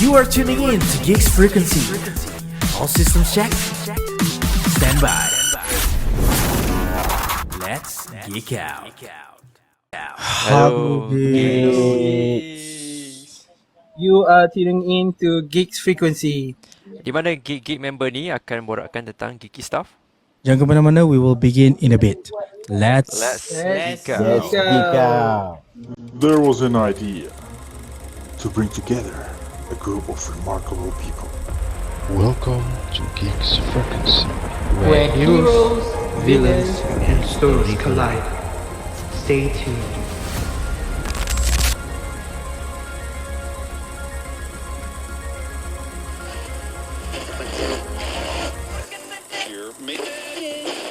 You are tuning in to Geeks Frequency. All systems check. Stand by. Let's geek out. Hello, Geeks. You are tuning in to Geeks Frequency. Di mana geek member ni akan borakkan tentang geeky stuff. Jangan ke mana-mana, we will begin in a bit. Let's Geek out. Let's geek out. There was an idea to bring together a group of remarkable people. Welcome to Geeks Frequency. Where heroes, villains, and stories collide. Stay tuned.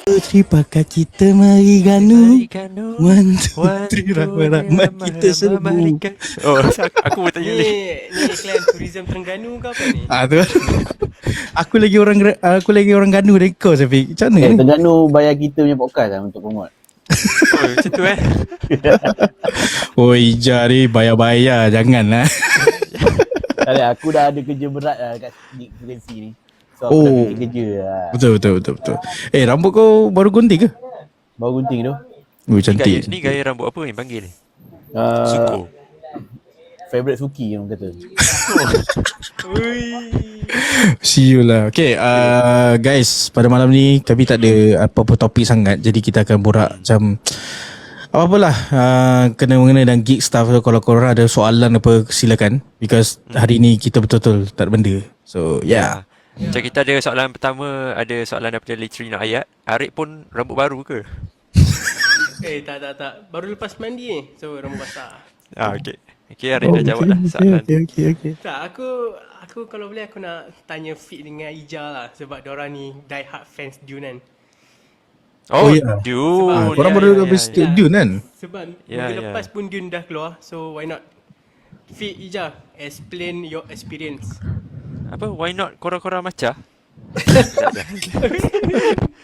Putri pakai kita mari ganu. Ganu. 1, 2, 3 ramai-ramai kita serbu. Oh, aku bertanya ni. Ni iklan tourism Terengganu ke apa ni? Tu. Aku lagi orang ganu dari kau, Syafiq. Macam mana ni? Terengganu bayar kita punya podcast lah untuk promote. Oh, macam tu Oh, Ija ni bayar-bayar. Janganlah. Aku dah ada kerja berat lah kat frequency ni. So aku dah kerja lah. Betul. Rambut kau baru gunting ke? Baru gunting tu. Oh, cantik. Ni gaya rambut apa yang panggil ni? Uh, Suko. Favorite Suki orang kata. See you lah. Okay, guys, pada malam ni kami tak ada apa-apa topik sangat. Jadi kita akan borak macam apa-apalah kena mengenai dengan geek stuff. So, kalau korang ada soalan apa, silakan. Because hari ni kita betul-betul tak ada benda. So, yeah. Macam kita ada soalan pertama, ada soalan daripada Litrina Ayat. Arik pun rambut baru ke? Tak. Baru lepas mandi ni. So rambut basah. Okay. Okay, Arik dah jawab dah soalan. Okay. Tak, aku kalau boleh aku nak tanya Fit dengan Ija lah. Sebab diorang ni die hard fans Dune kan. Oh, ya. Dune. Korang baru habis Dune kan? Sebab Ya, minggu ya. lepas pun Dune dah keluar. So why not? Fit, Ija, explain your experience. Apa? Why not korang-korang macam?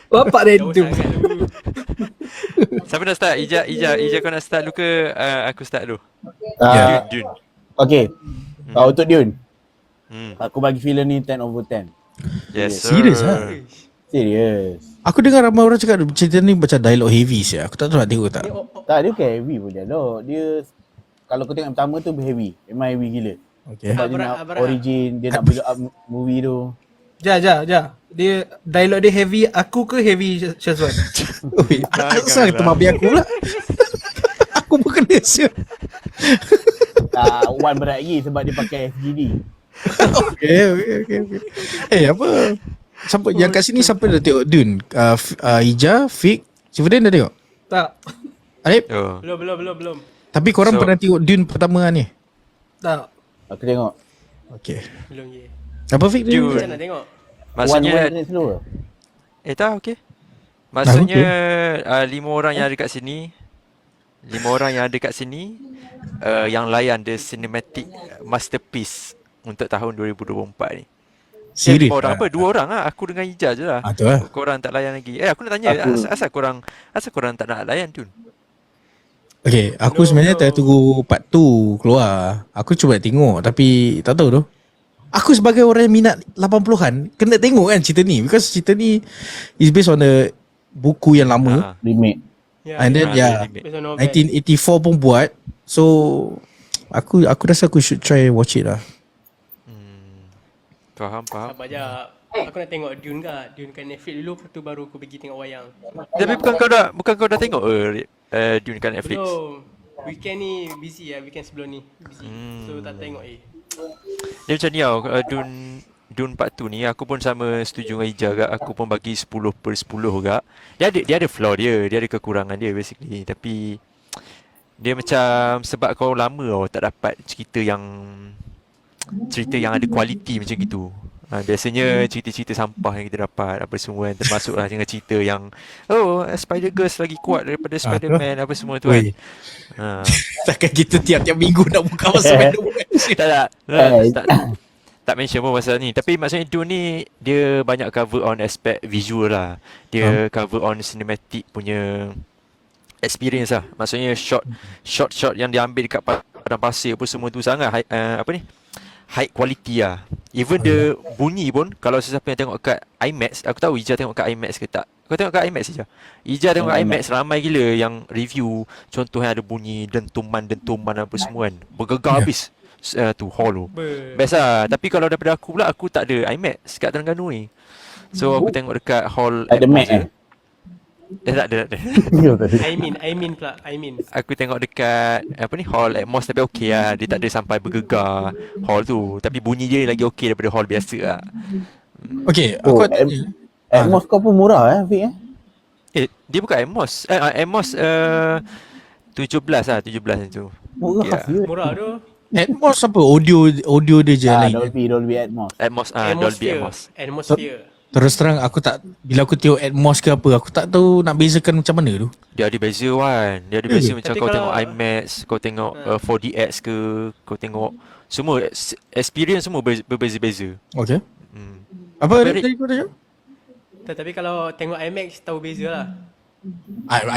Bapak Jauh random. sangat dulu. Siapa nak start? Ija kau nak start dulu ke aku start dulu? Dune. Okay. Untuk Dune, Hmm. aku bagi filem ni 10/10. Yes, sir. Serius lah? Serius. Aku dengar ramai orang cakap cerita ni macam dialog heavy sih. Aku tak tahu nak tengok tak. Tak, dia bukan heavy pun dialog. Dia kalau kau tengok yang pertama tu heavy. Memang heavy gila. Okay. Sebab dia Berat, nak berat. origin, dia nak build up movie tu. Ja. Dia dialog dia heavy, aku ke heavy Syazwan? Oi, asal termabi aku pula. Aku bukan dia. Tak, One berat lagi sebab dia pakai FGD. Okay. Apa? Siapa yang kat sini siapa dah tengok Dune? Ija, Fik, Sifudin dah tengok? Tak. Alip? Oh. Belum. Tapi korang So- pernah tengok Dune pertama ni? Tak. Aku tengok. Okay. Belum je. Apa Fik? Dune. Macam nak tengok? Maksudnya One slow ke? tak okey. Maksudnya 5 orang yang ada kat sini, yang layan the cinematic masterpiece untuk tahun 2024 ni. Serius? 5 orang apa? 2 orang lah. Aku dengan Ija je lah. Tu lah. Korang tak layan lagi. Aku nak tanya, asal korang tak nak layan Dune? Okay, aku sebenarnya tengah tunggu part 2 keluar. Aku cuba tengok tapi tak tahu tu. Aku sebagai orang yang minat 80-an kena tengok kan cerita ni. Because cerita ni is based on the buku yang lama. Remake. And then Based on novel. 1984 pun buat. So aku rasa aku should try watch it lah. Faham. Sabar je. Aku nak tengok Dune kat Netflix dulu. Lepas tu baru aku pergi tengok wayang. Tapi bukan kau dah tengok Dune kat Netflix? Belum. Weekend ni busy lah. Weekend sebelum ni busy. So tak tengok Dia macam ni tau, Dune part 2 ni aku pun sama setuju dengan Ija agak. Aku pun bagi 10/10 agak. Dia ada flaw dia ada kekurangan dia basically. Tapi dia macam sebab kau lama tau tak dapat cerita yang ada kualiti macam gitu. Biasanya cerita-cerita sampah yang kita dapat apa semua kan, termasuklah dengan cerita yang Spider-Girl lagi kuat daripada Spider-Man apa semua tu kan. Takkan kita tiap-tiap minggu nak buka pasal Spider-Man. Tak mention pun pasal ni. Tapi maksudnya Dune ni dia banyak cover on aspek visual lah. Dia cover on cinematic punya experience lah. Maksudnya shot yang diambil dekat padang pasir apa semua tu sangat high quality lah. Even the bunyi pun, kalau sesiapa yang tengok kat IMAX, aku tahu Ija tengok kat IMAX ke tak. Kau tengok kat IMAX Ija? Ija tengok kat IMAX, ramai gila yang review. Contohnya ada bunyi dentuman apa semua kan. Bergegar habis tu hall tu. Best lah. Tapi kalau daripada aku pula, aku tak ada IMAX kat Terengganu ni. So aku tengok dekat hall Ada Mac je. Tak ada. I mean pula. Aku tengok dekat hall Atmos, tapi okey lah. Dia tak ada sampai bergegar hall tu. Tapi bunyi dia lagi okey daripada hall biasa lah. Okay, aku Atmos kau pun murah Fik Dia bukan Atmos. Atmos 17 lah, 17 tu. Murah Ya. Murah tu. Atmos apa? Audio dia je lain. Dolby Atmos. Dolby Atmos. Atmosphere. Terus terang aku tak, bila aku tengok Atmos ke apa, aku tak tahu nak bezakan macam mana tu. Dia ada beza kan. Dia ada beza macam Tapi kau kalau- tengok IMAX, kau tengok 4DX ke, kau tengok semua experience semua berbeza-beza. Okay. Hmm. Apa Tapi- tadi kau cakap? Tapi kalau tengok IMAX tahu beza lah.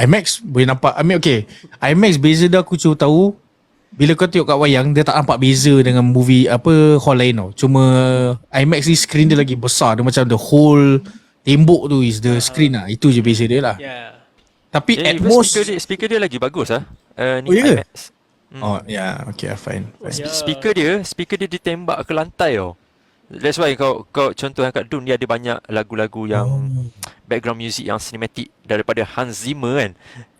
IMAX boleh nampak. Okay, IMAX beza dia aku cuma tahu bila kau tengok kat wayang, dia tak nampak beza dengan movie hall lain tau. Cuma IMAX ni screen dia lagi besar. Dia macam the whole tembok tu is the screen lah. Itu je beza dia lah. Ya. Tapi Even Atmos speaker dia lagi bagus lah. Ni Oh, ya ke? IMAX. Oh yeah, okay, fine. Ya. Speaker dia ditembak ke lantai tau. That's why kau contoh kat Dune, dia ada banyak lagu-lagu yang background music yang cinematic daripada Hans Zimmer kan.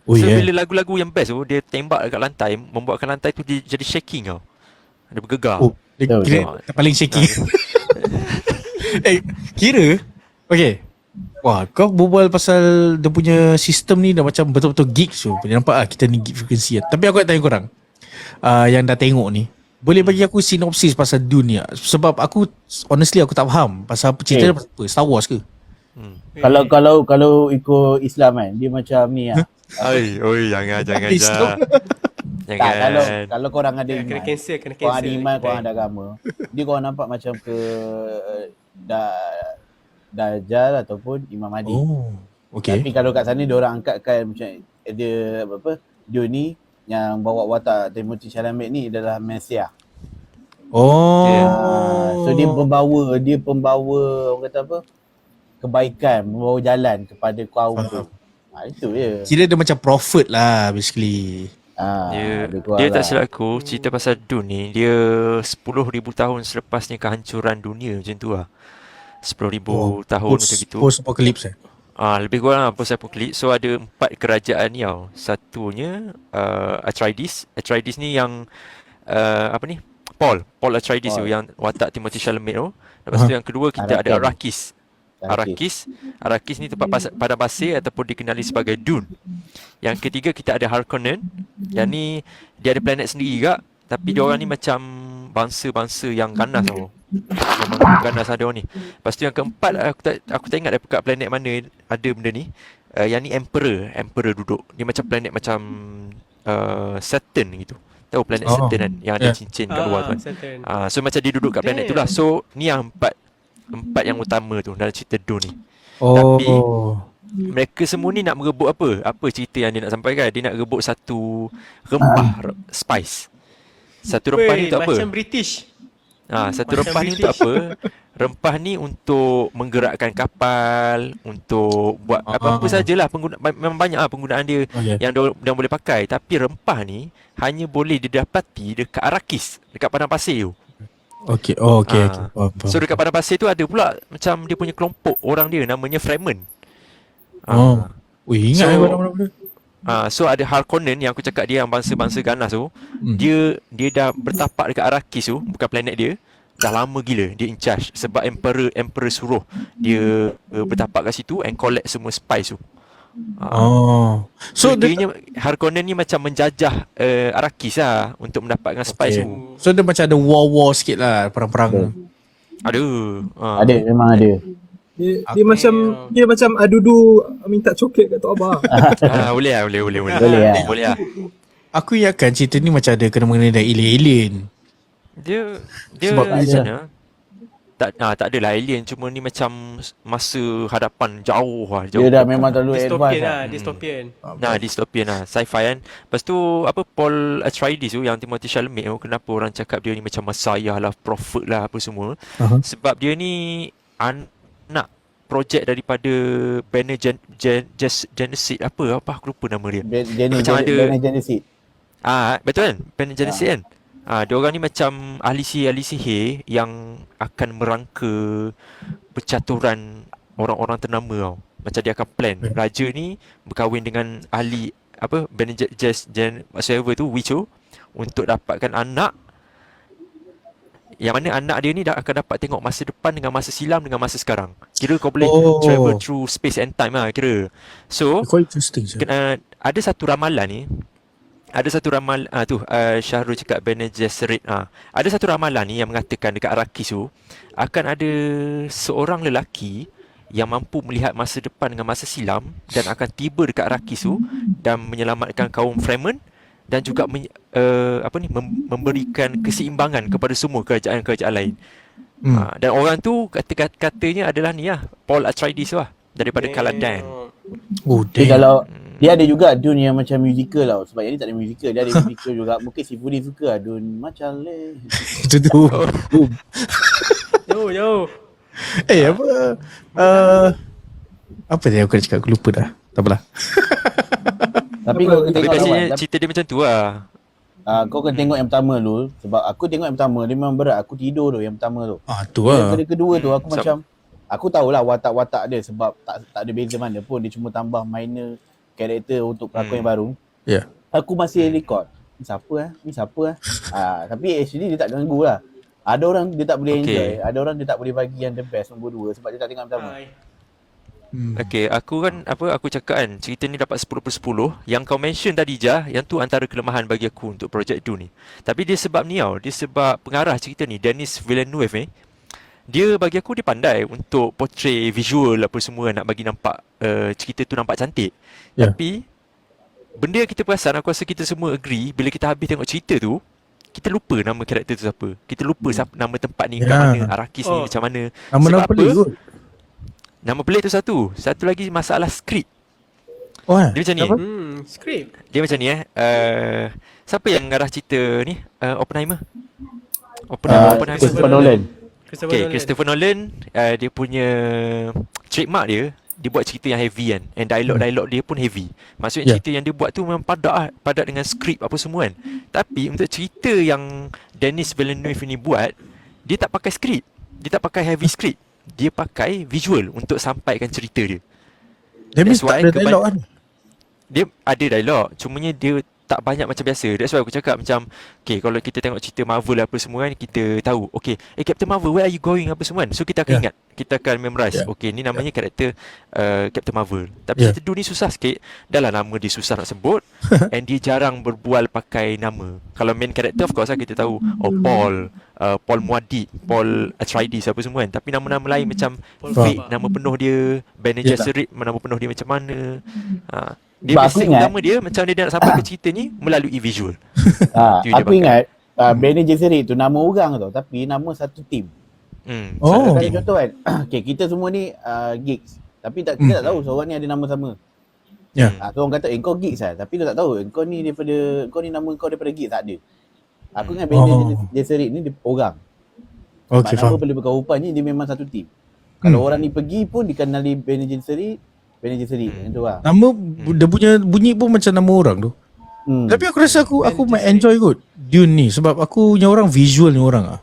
Oh, So yeah. bila lagu-lagu yang best tu dia tembak dekat lantai, membuatkan lantai tu dia jadi shaking tau. Dia bergegar. Oh, dia Betul, kira paling shaky. Kira okay. Wah, kau berbual pasal dia punya sistem ni dah macam betul-betul geeks tu. Boleh nampak lah kita ni geek frequency lah. Tapi aku nak tanya korang yang dah tengok ni, boleh bagi aku sinopsis pasal Dune ni? Sebab aku honestly aku tak faham pasal apa cerita dia pasal apa? Star Wars ke? Kalau ikut Islam kan, dia macam ni lah. Oi, jangan. Islam. Tak, kalau korang ada Kena iman, cancel, korang ada iman, korang ada agama, dia korang nampak macam ke Dajjal ataupun Imam Mahdi. Oh, okay. Tapi kalau kat sana dia orang angkatkan macam dia Dune ni yang bawa watak Timothée Chalamet ni adalah Messiah. Oh. So dia pembawa orang kata apa? Kebaikan, membawa jalan kepada kaum tu. Itu je. Kira dia macam prophet lah basically. Dia tak silap aku, cerita pasal Dune ni dia 10,000 tahun selepasnya kehancuran dunia macam tu lah. 10,000 tahun macam gitu. Post apocalypse Lebih kurang post apocalypse. So ada 4 kerajaan ni tau. Satunya Atreides. Atreides ni yang Paul Atreides tu yang watak Timothée Chalamet tu. Lepas tu yang kedua kita ada Arrakis. Arrakis ni tempat padang pasir ataupun dikenali sebagai Dune. Yang ketiga kita ada Harkonnen. Yang ni dia ada planet sendiri juga, tapi dia orang ni macam bangsa-bangsa yang ganas tau. Memang ganas ada orang ni. Lepas tu yang keempat aku tak ingat dekat planet mana ada benda ni. Yang ni Emperor duduk. Dia macam planet macam Saturn gitu. Tahu planet Saturn kan yang ada cincin kat luar tu kan. So macam dia duduk kat planet tu lah. So ni yang empat yang utama tu dalam cerita Dune ni. Tapi mereka semua ni nak merebut apa? Apa cerita yang dia nak sampaikan? Dia nak rebut satu rempah spice. Satu rempah ni untuk apa? Macam British. Satu Macam rempah ni untuk British. apa? Rempah ni untuk menggerakkan kapal, untuk buat apa-apa sajalah. Memang banyak lah penggunaan dia yang dia boleh pakai. Tapi rempah ni hanya boleh didapati dekat Arrakis, dekat padang pasir tu. Okay. So dekat padang pasir tu ada pula macam dia punya kelompok orang dia namanya Fremen. Ingat benda-benda. So ada Harkonnen yang aku cakap dia yang bangsa-bangsa ganas tu. Dia dah bertapak dekat Arrakis tu, bukan planet dia. Dah lama gila dia in charge sebab emperor suruh dia bertapak kat situ and collect semua spice tu. So dia Harkonnen ni macam menjajah Arrakis lah untuk mendapatkan spice tu. So dia macam ada war sikit lah, perang-perang. Ada, memang ada. Dia macam Adudu minta coklat kat Tok Abah. Boleh lah. Boleh lah. Aku ingatkan cerita ni macam ada kena mengenai dengan alien. Dia Sebab macam mana? tak adalah alien, cuma ni macam masa hadapan jauh lah, Dia dah memang terlalu advance Dystopian lah. lah, dystopian. Nah, dystopian lah, sci-fi kan. Lepas tu apa, Paul Atreides tu yang Timothée Chalamet tu, kenapa orang cakap dia ni macam Messiah lah, prophet lah apa semua. Sebab dia ni anak projek daripada Bene Gesserit apa aku lupa nama dia. Macam ada Genesis. betul kan? Bene Gesserit kan? Dia orang ni macam ahli sihir yang akan merangka percaturan orang-orang ternama tau. Macam dia akan plan. Raja ni berkahwin dengan ahli apa, Bene Gesserit whatsoever tu, witch tu, untuk dapatkan anak, yang mana anak dia ni dah akan dapat tengok masa depan dengan masa silam dengan masa sekarang. Kira kau boleh travel through space and time lah kira. So Quite interesting. ada satu ramalan ni. Ada satu ramalan Syahrul cakap Bene Gesserit. Ada satu ramalan ni yang mengatakan dekat Arrakis tu akan ada seorang lelaki yang mampu melihat masa depan dengan masa silam dan akan tiba dekat Arrakis tu dan menyelamatkan kaum Fremen dan juga memberikan keseimbangan kepada semua kerajaan-kerajaan lain. Dan orang tu katanya adalah ni lah, Paul Atreides lah, daripada Caladan. Tapi kalau dia ada juga Dune yang macam musical tau. Sebab yang ni tak ada musical, dia ada musical juga. Mungkin si Fudi suka lah Dune macam le. Itu tu. Yo. Apa dia aku nak cakap, aku lupa dah. Tak apalah. Tapi kau kena Tapi tengok biasanya kawan. cerita dia macam tu lah. Kau kena tengok yang pertama dulu. Sebab aku tengok yang pertama, dia memang berat. Aku tidur tu yang pertama tu. Tu Yang lah. kedua tu aku macam, aku tahulah watak-watak dia sebab tak ada beza mana pun. Dia cuma tambah minor karakter untuk pelakon yang baru. Ya. Aku masih record. Ni siapa eh? Tapi actually dia tak ganggu lah. Ada orang dia tak boleh enjoy, ada orang dia tak boleh bagi yang the best nombor 2 sebab dia tak tengok yang pertama. Okay, aku cakap kan, cerita ni dapat 10/10. Yang kau mention tadi yang tu antara kelemahan bagi aku untuk projek Dune ni. Tapi dia sebab ni tau, dia sebab pengarah cerita ni, Denis Villeneuve ni, dia bagi aku dia pandai untuk portray visual apa semua, nak bagi nampak cerita tu nampak cantik. Tapi benda yang kita perasan, aku rasa kita semua agree, bila kita habis tengok cerita tu, kita lupa nama karakter tu siapa. Kita lupa nama tempat ni kat mana, Arrakis ni macam mana. Nama-nama pelik kot. Nama pelik tu satu. Satu lagi masalah skrip. Dia macam ni. Skrip. Dia macam ni siapa yang mengarah cerita ni? Oppenheimer. Christopher Nolan. Christopher Nolan, dia punya trademark dia buat cerita yang heavy kan. And dialog dia pun heavy. Maksudnya cerita yang dia buat tu memang padat dengan skrip apa semua kan. Tapi untuk cerita yang Denis Villeneuve ni buat, dia tak pakai skrip. Dia tak pakai heavy skrip. Dia pakai visual untuk sampaikan cerita dia. Dia tak ada dialog kan? Dia ada dialog, cumanya dia tak banyak macam biasa. That's why aku cakap macam, okay, kalau kita tengok cerita Marvel apa semua kan, kita tahu, okay, Captain Marvel, where are you going apa semua kan. So kita akan ingat, kita akan memorize, okay, ni namanya karakter Captain Marvel. Tapi cerita Dune ni susah sikit. Dah lah nama dia susah nak sebut. And dia jarang berbual pakai nama. Kalau main karakter of course lah kita tahu, Paul Muad'Dib, Paul Atreides apa semua kan. Tapi nama-nama lain macam fake, nama penuh dia, Bene Gesserit, nama penuh dia macam mana. Dia basic utama dia macam dia nak sampai ke cerita ni melalui visual. Aku ingat Bene Gesserit tu nama orang tau, tapi nama satu team. Contoh kan, okay, kita semua ni geeks, tapi kita tak tahu seorang ni ada nama sama. So orang kata kau geeks lah, tapi dia tak tahu kau ni nama kau daripada geeks, tak ada. Aku ingat Bene Gesserit ni dia orang. Okay, nama rupanya dia memang satu team. Kalau orang ni pergi pun dikenali Bene Gesserit tu lah. Nama dia punya bunyi pun macam nama orang tu. Tapi aku rasa aku might enjoy kot Dune ni sebab aku punya orang visual ni orang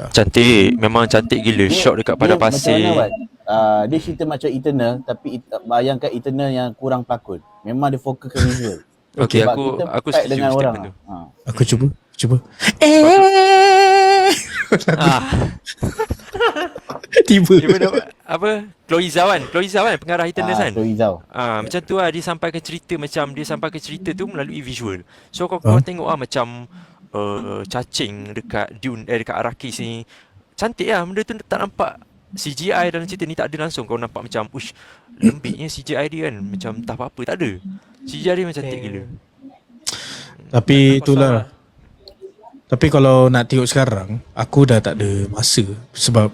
cantik, memang cantik gila. Shot dekat padang pasir. Macam mana dia cerita macam Eternal, tapi bayangkan Eternal yang kurang pelakon. Memang dia fokus ke visual. Okay, aku setuju dengan orang. Aku cuba. Tiba. Chloe Zhao kan pengarah Eternal kan. Chloe Zhao. Macam tu lah, dia sampaikan cerita tu melalui visual. So kau tengok macam cacing dekat Dune, dekat Arrakis ni cantik lah. Benda tu tak nampak CGI dalam cerita ni, tak ada langsung. Kau nampak macam lembiknya CGI dia kan, macam tak apa-apa, tak ada. CGI dia macam cantik gila. Tapi itulah. Tapi kalau nak tengok sekarang, aku dah tak ada masa sebab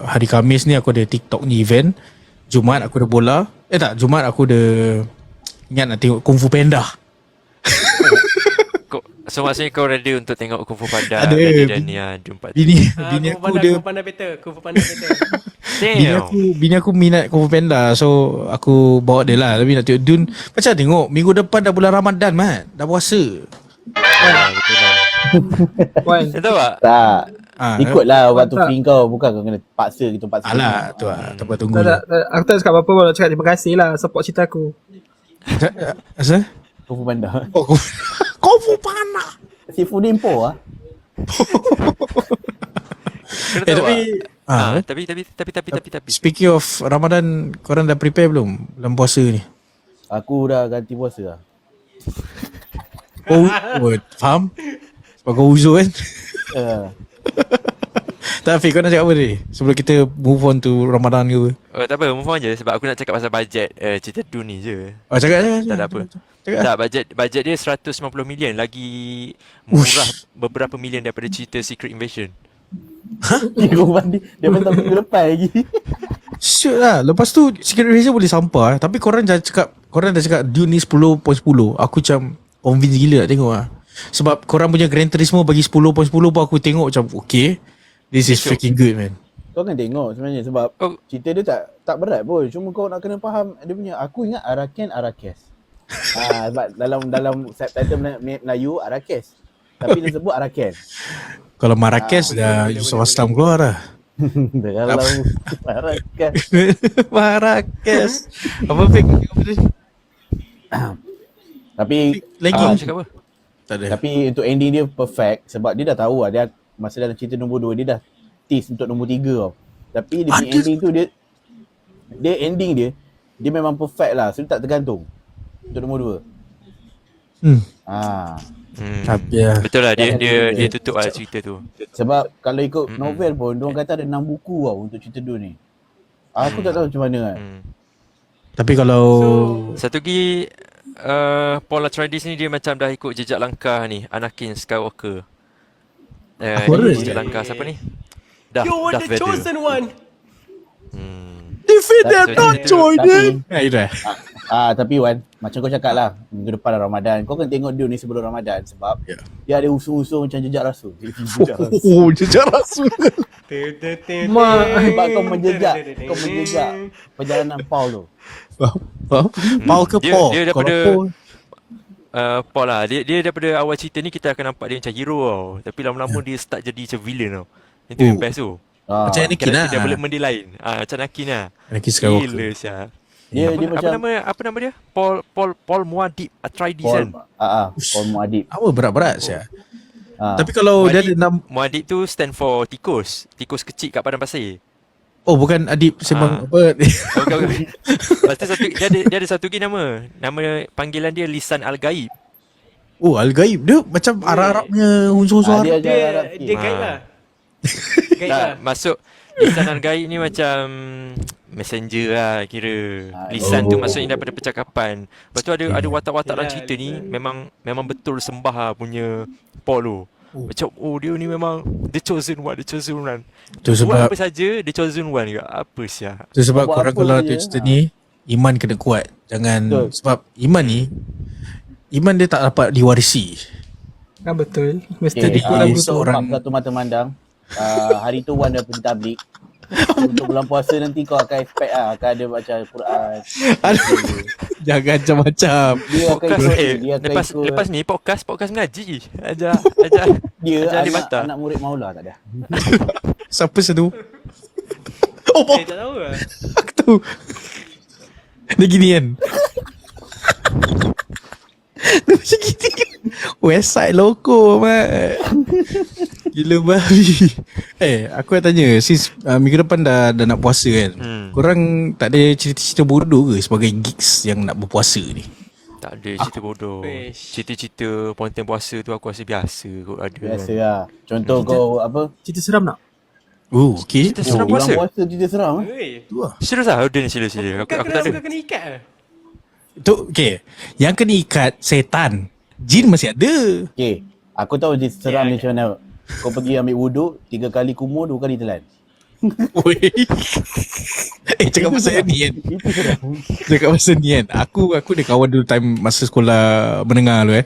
hari Khamis ni aku ada TikTok ni event. Jumaat aku ada bola. Jumaat aku ada ingat nak tengok Kung Fu Panda. So maksudnya kau ready untuk tengok Kung Fu Panda Ada. dan ni Dune Part 2. Bini aku dia Kung Fu Panda better. Bini aku minat Kung Fu Panda. So aku bawa dia lah. Tapi nak tengok Dune. Macam tengok minggu depan dah bulan Ramadan, Mat. Dah puasa. Betul lah. Wan, Tahu tak? Tak. Ikutlah waktu tak. free kau. Bukan kau kena paksa gitu paksa. Alah, tu lah. Tak apa, tunggu. aku tak cakap apa-apa, nak cakap terima kasih lah support cerita aku. Asal? Kung Fu Panda. Oh, Kung Fu Panda. Seafood import ah. Kena tahu tapi tapi speaking of Ramadan, korang dah prepare belum dalam puasa ni? Aku dah ganti puasa lah. Oh, faham? Sebab kau uzur kan? Tak, Afiq, kau nak cakap apa ni? Sebelum kita move on to Ramadan ke apa? tak apa, move on je sebab aku nak cakap pasal bajet cerita Dune ni je. Cakap. Tak ada apa. Cakap. Tak, bajet dia 150 million, lagi murah beberapa million daripada cerita Secret Invasion. Kau mandi. Dia pun tak minggu lepas lagi. Shoot lah. Lepas tu Secret Invasion boleh sampah tapi korang dah cakap Dune ni 10.10. Aku macam convince gila nak tengok lah. Sebab korang punya Gran Turismo bagi 10.10 pun aku tengok macam okay, this is freaking good, man. Kau kan tengok sebenarnya sebab cerita dia tak berat pun. Cuma kau nak kena faham dia punya. Aku ingat Arrakis. Sebab dalam subtitle Melayu Arrakis. Tapi dia sebut Arrakis. Kalau Marrakesh dah Yusuf Aslam keluar dah. Dalam Arrakis. Marrakesh. Apa Fik? Tapi Lagi Cakap apa? tak ada. tapi untuk ending dia perfect sebab dia dah tahu lah dia masa dalam cerita nombor 2 dia dah tease untuk nombor 3 tau. Tapi dia punya ending tu dia ending dia memang perfect lah. So dia tak tergantung untuk nombor 2. Tapi ya. Betul lah, dia tutup lah cerita tu. Sebab kalau ikut novel pun diorang kata ada 6 buku tau untuk cerita Dune ni. Aku tak tahu macam mana kan. Tapi kalau Satu lagi Paul Atreides ni dia macam dah ikut jejak langkah ni Anakin Skywalker. Jejak langkah siapa ni? You're Darth the Vader. chosen one. defeat them, not join them. Tapi Wan, macam kau cakap lah, minggu depan Ramadan, kau kan tengok Dune ni sebelum Ramadan sebab dia ada unsur-unsur macam jejak rasul. Jejak rasul. Sebab kau menjejak perjalanan Paul tu. Paul ke Paul? Dia daripada Paul, Paul lah. Dia daripada awal cerita ni kita akan nampak dia macam hero tau. Tapi lama-lama dia start jadi macam villain tau. Itu yang best tu. macam Anakin lah. Character development dia lain. Macam Anakin lah. Anakin Skywalker. Gila siap. Dia macam Apa nama dia? Paul Muad'Dib Atreides kan? Paul Muad'Dib. Apa berat-berat saya. Tapi kalau dia ada Muad'Dib tu stand for tikus. Tikus kecil kat padang pasir. Oh, bukan Adib sembang apa. Bukan. Lepas tu dia ada satu lagi nama. Nama panggilan dia Lisan Al-Gaib. Oh, Al-Gaib. Dia macam Arab-Arabnya unsur-unsur Arab. Dia Dia guide lah. Guide lah. Masuk Lisan Al-Gaib ni macam messenger lah kira. Lisan tu maksudnya daripada percakapan. Lepas tu ada watak-watak dalam cerita ni memang betul sembah lah punya Paul tu. Macam dia ni memang the chosen one. Tu sebab buat apa saja the chosen one juga. Apa siap. tu sebab Buat korang apa kalau je. tengok cerita ni iman kena kuat. Jangan sebab iman dia tak dapat diwarisi. Kan betul. Mesti Okay, ikut lagu tu. seorang- satu mata mandang. Hari tu Wan dah pergi tablik. Untuk bulan puasa nanti kau akan expect akan ada baca Al-Quran. Jangan macam-macam. Dia akan Podcast ikut lepas ni podcast mengaji. Ajar dia ahli mata. anak murid Maula tak ada. Siapa satu? Oh, Tak tahu lah. aku tahu. Dia gini kan. Dia macam gini. Westside loko, mat. Gila babi. Aku nak tanya, since minggu depan dah nak puasa kan, korang tak ada cerita-cerita bodoh ke sebagai geeks yang nak berpuasa ni? Tak ada cerita bodoh. Cerita-cerita ponten puasa tu aku rasa biasa kot ada. Biasa lah. Contoh kau apa? Cerita seram tak? Oh, okay. Cerita seram Bulan puasa. puasa cerita seram Serius lah? Ada ni sila. Aku tak ada. Bukan kena ikat lah. Tu, okay. Yang kena ikat setan. Jin masih ada. Okay. Aku tahu cerita seram ni macam mana. Kau pergi ambil wuduk, 3 kali kumur, 2 kali telan. Oi. Cakap pasal ni kan. Itu seram. Cakap pasal ni kan. Aku ada kawan dulu time masa sekolah menengah dulu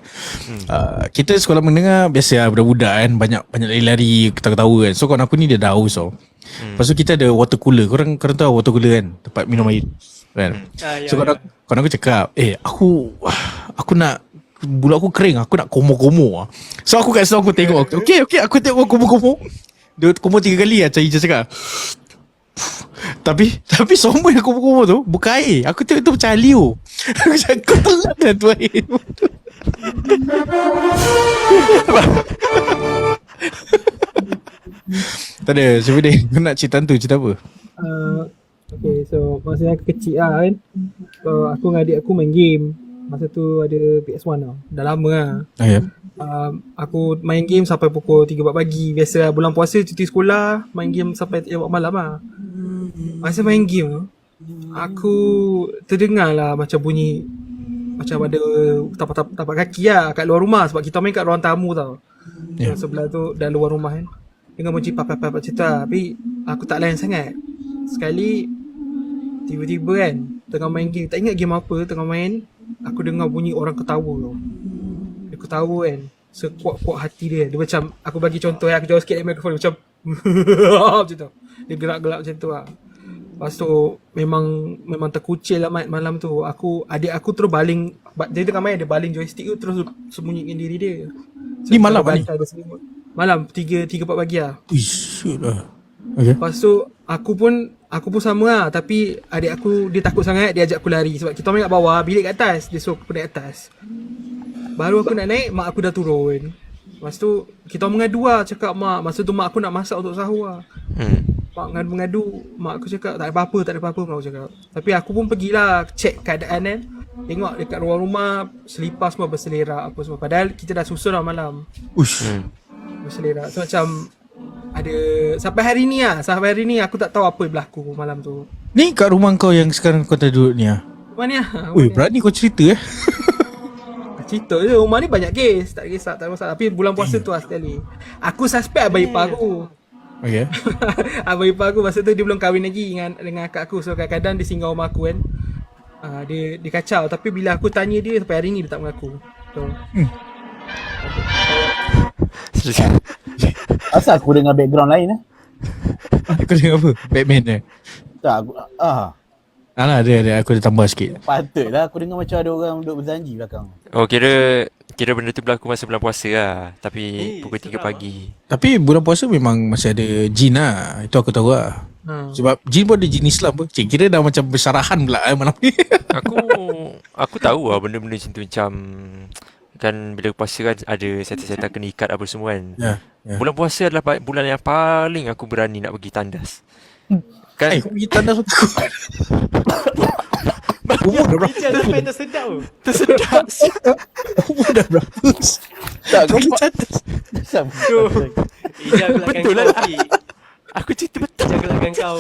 kita sekolah menengah biasa lah budak-budak kan. Banyak lari-lari, ketawa-ketawa kan. So kawan aku ni dia dah haus tau. Lepas tu kita ada water cooler. Korang tahu water cooler kan? Tempat minum air kan. So kawan aku cakap, aku nak bulat aku kering, aku nak komo-komo. So aku kat situ aku tengok. Okay, aku tengok komo-komo. Dia komo 3 kali lah Cik Ija cakap. Tapi semua yang komo-komo tu bukan air. Aku tengok tu macam Alio. Aku cakap kau telan dah tu air. Tak ada. Sebenarnya kau nak cerita tu, cerita apa? Okay, so masa aku kecil lah kan, aku dengan adik aku main game. Masa tu ada PS1 tau. Dah lama lah. Aku main game sampai pukul 3-4 pagi. Biasa bulan puasa cuti sekolah, main game sampai 3-4 malam lah. Masa main game tu, aku terdengar lah macam bunyi, macam ada tapak kaki lah kat luar rumah. Sebab kita main kat ruang tamu tau. Sebelah tu dah luar rumah kan. Dengan bunyi pap-pap cerita. Tapi aku tak layan sangat. Sekali tiba-tiba kan tengah main game, tak ingat game apa, tengah main, aku dengar bunyi orang ketawa tau. Dia ketawa kan, sekuat-kuat hati dia. Dia macam, aku bagi contoh aku jauh sikit dari mikrofon, macam macam tu. Dia gerak-gerak macam tu lah. Lepas tu memang terkucil lah malam tu. Adik aku terus baling, dia tengah main, dia baling joystick tu terus sembunyikan diri dia. Ni malam ni? Malam 3-4 pagi lah. Ish, lah. Okay. Lepas tu aku pun sama lah. Tapi adik aku dia takut sangat, dia ajak aku lari. Sebab kita main kat bawah, bilik kat atas, dia suruh aku naik atas. Baru aku nak naik, mak aku dah turun. Lepas tu kita mengadu lah, cakap mak, masa tu mak aku nak masak untuk sahur lah. Mak mengadu, mak aku cakap tak ada apa-apa mak aku cakap. Tapi aku pun pergilah check keadaan kan. Tengok dekat ruang rumah, selipar semua berselerak apa semua. Padahal kita dah susun lah malam. Berselerak. So macam ada sampai hari ni aku tak tahu apa yang berlaku malam tu. Ni kat rumah kau yang sekarang kau tak duduk ni lah? Rumah ni lah. Ui, berani kau cerita Cerita je, rumah ni banyak kes. Tak kisah, tak masalah. Tapi bulan puasa tu lah sekali. Aku suspect abang ipar aku. Okay. Abang ipar aku masa tu dia belum kahwin lagi dengan akak aku. So kadang-kadang dia singgah rumah aku kan. Dia kacau. Tapi bila aku tanya dia sampai hari ni dia tak mengaku. So Asal aku dengar background lain Kau dengar apa? Batman Tak aku Alah ada aku dah tambah sikit. Patutlah aku dengar macam ada orang duduk berzanji belakang. Oh kira benda tu berlaku masa bulan puasa lah. Tapi pukul 3 pagi. Tapi bulan puasa memang masih ada jin lah. Itu aku tahu lah. Sebab jin pun ada jin Islam pun. Cik kira dah macam bersarahan pula malam ni. Aku tahu lah benda-benda macam tu, macam kan bila puasa kan ada setan-setan kena ikat apa semua kan. Bulan puasa adalah bulan yang paling aku berani nak pergi tandas. Kan kau pergi tandas pun takut. Umur dah berapa? Sampai tersedak tu. tersedak. Umur dah berapa? Tak kau Pergi tandas. Ijaz belakang Betul lah. kau. Aku cerita betul. Ijaz belakang kau.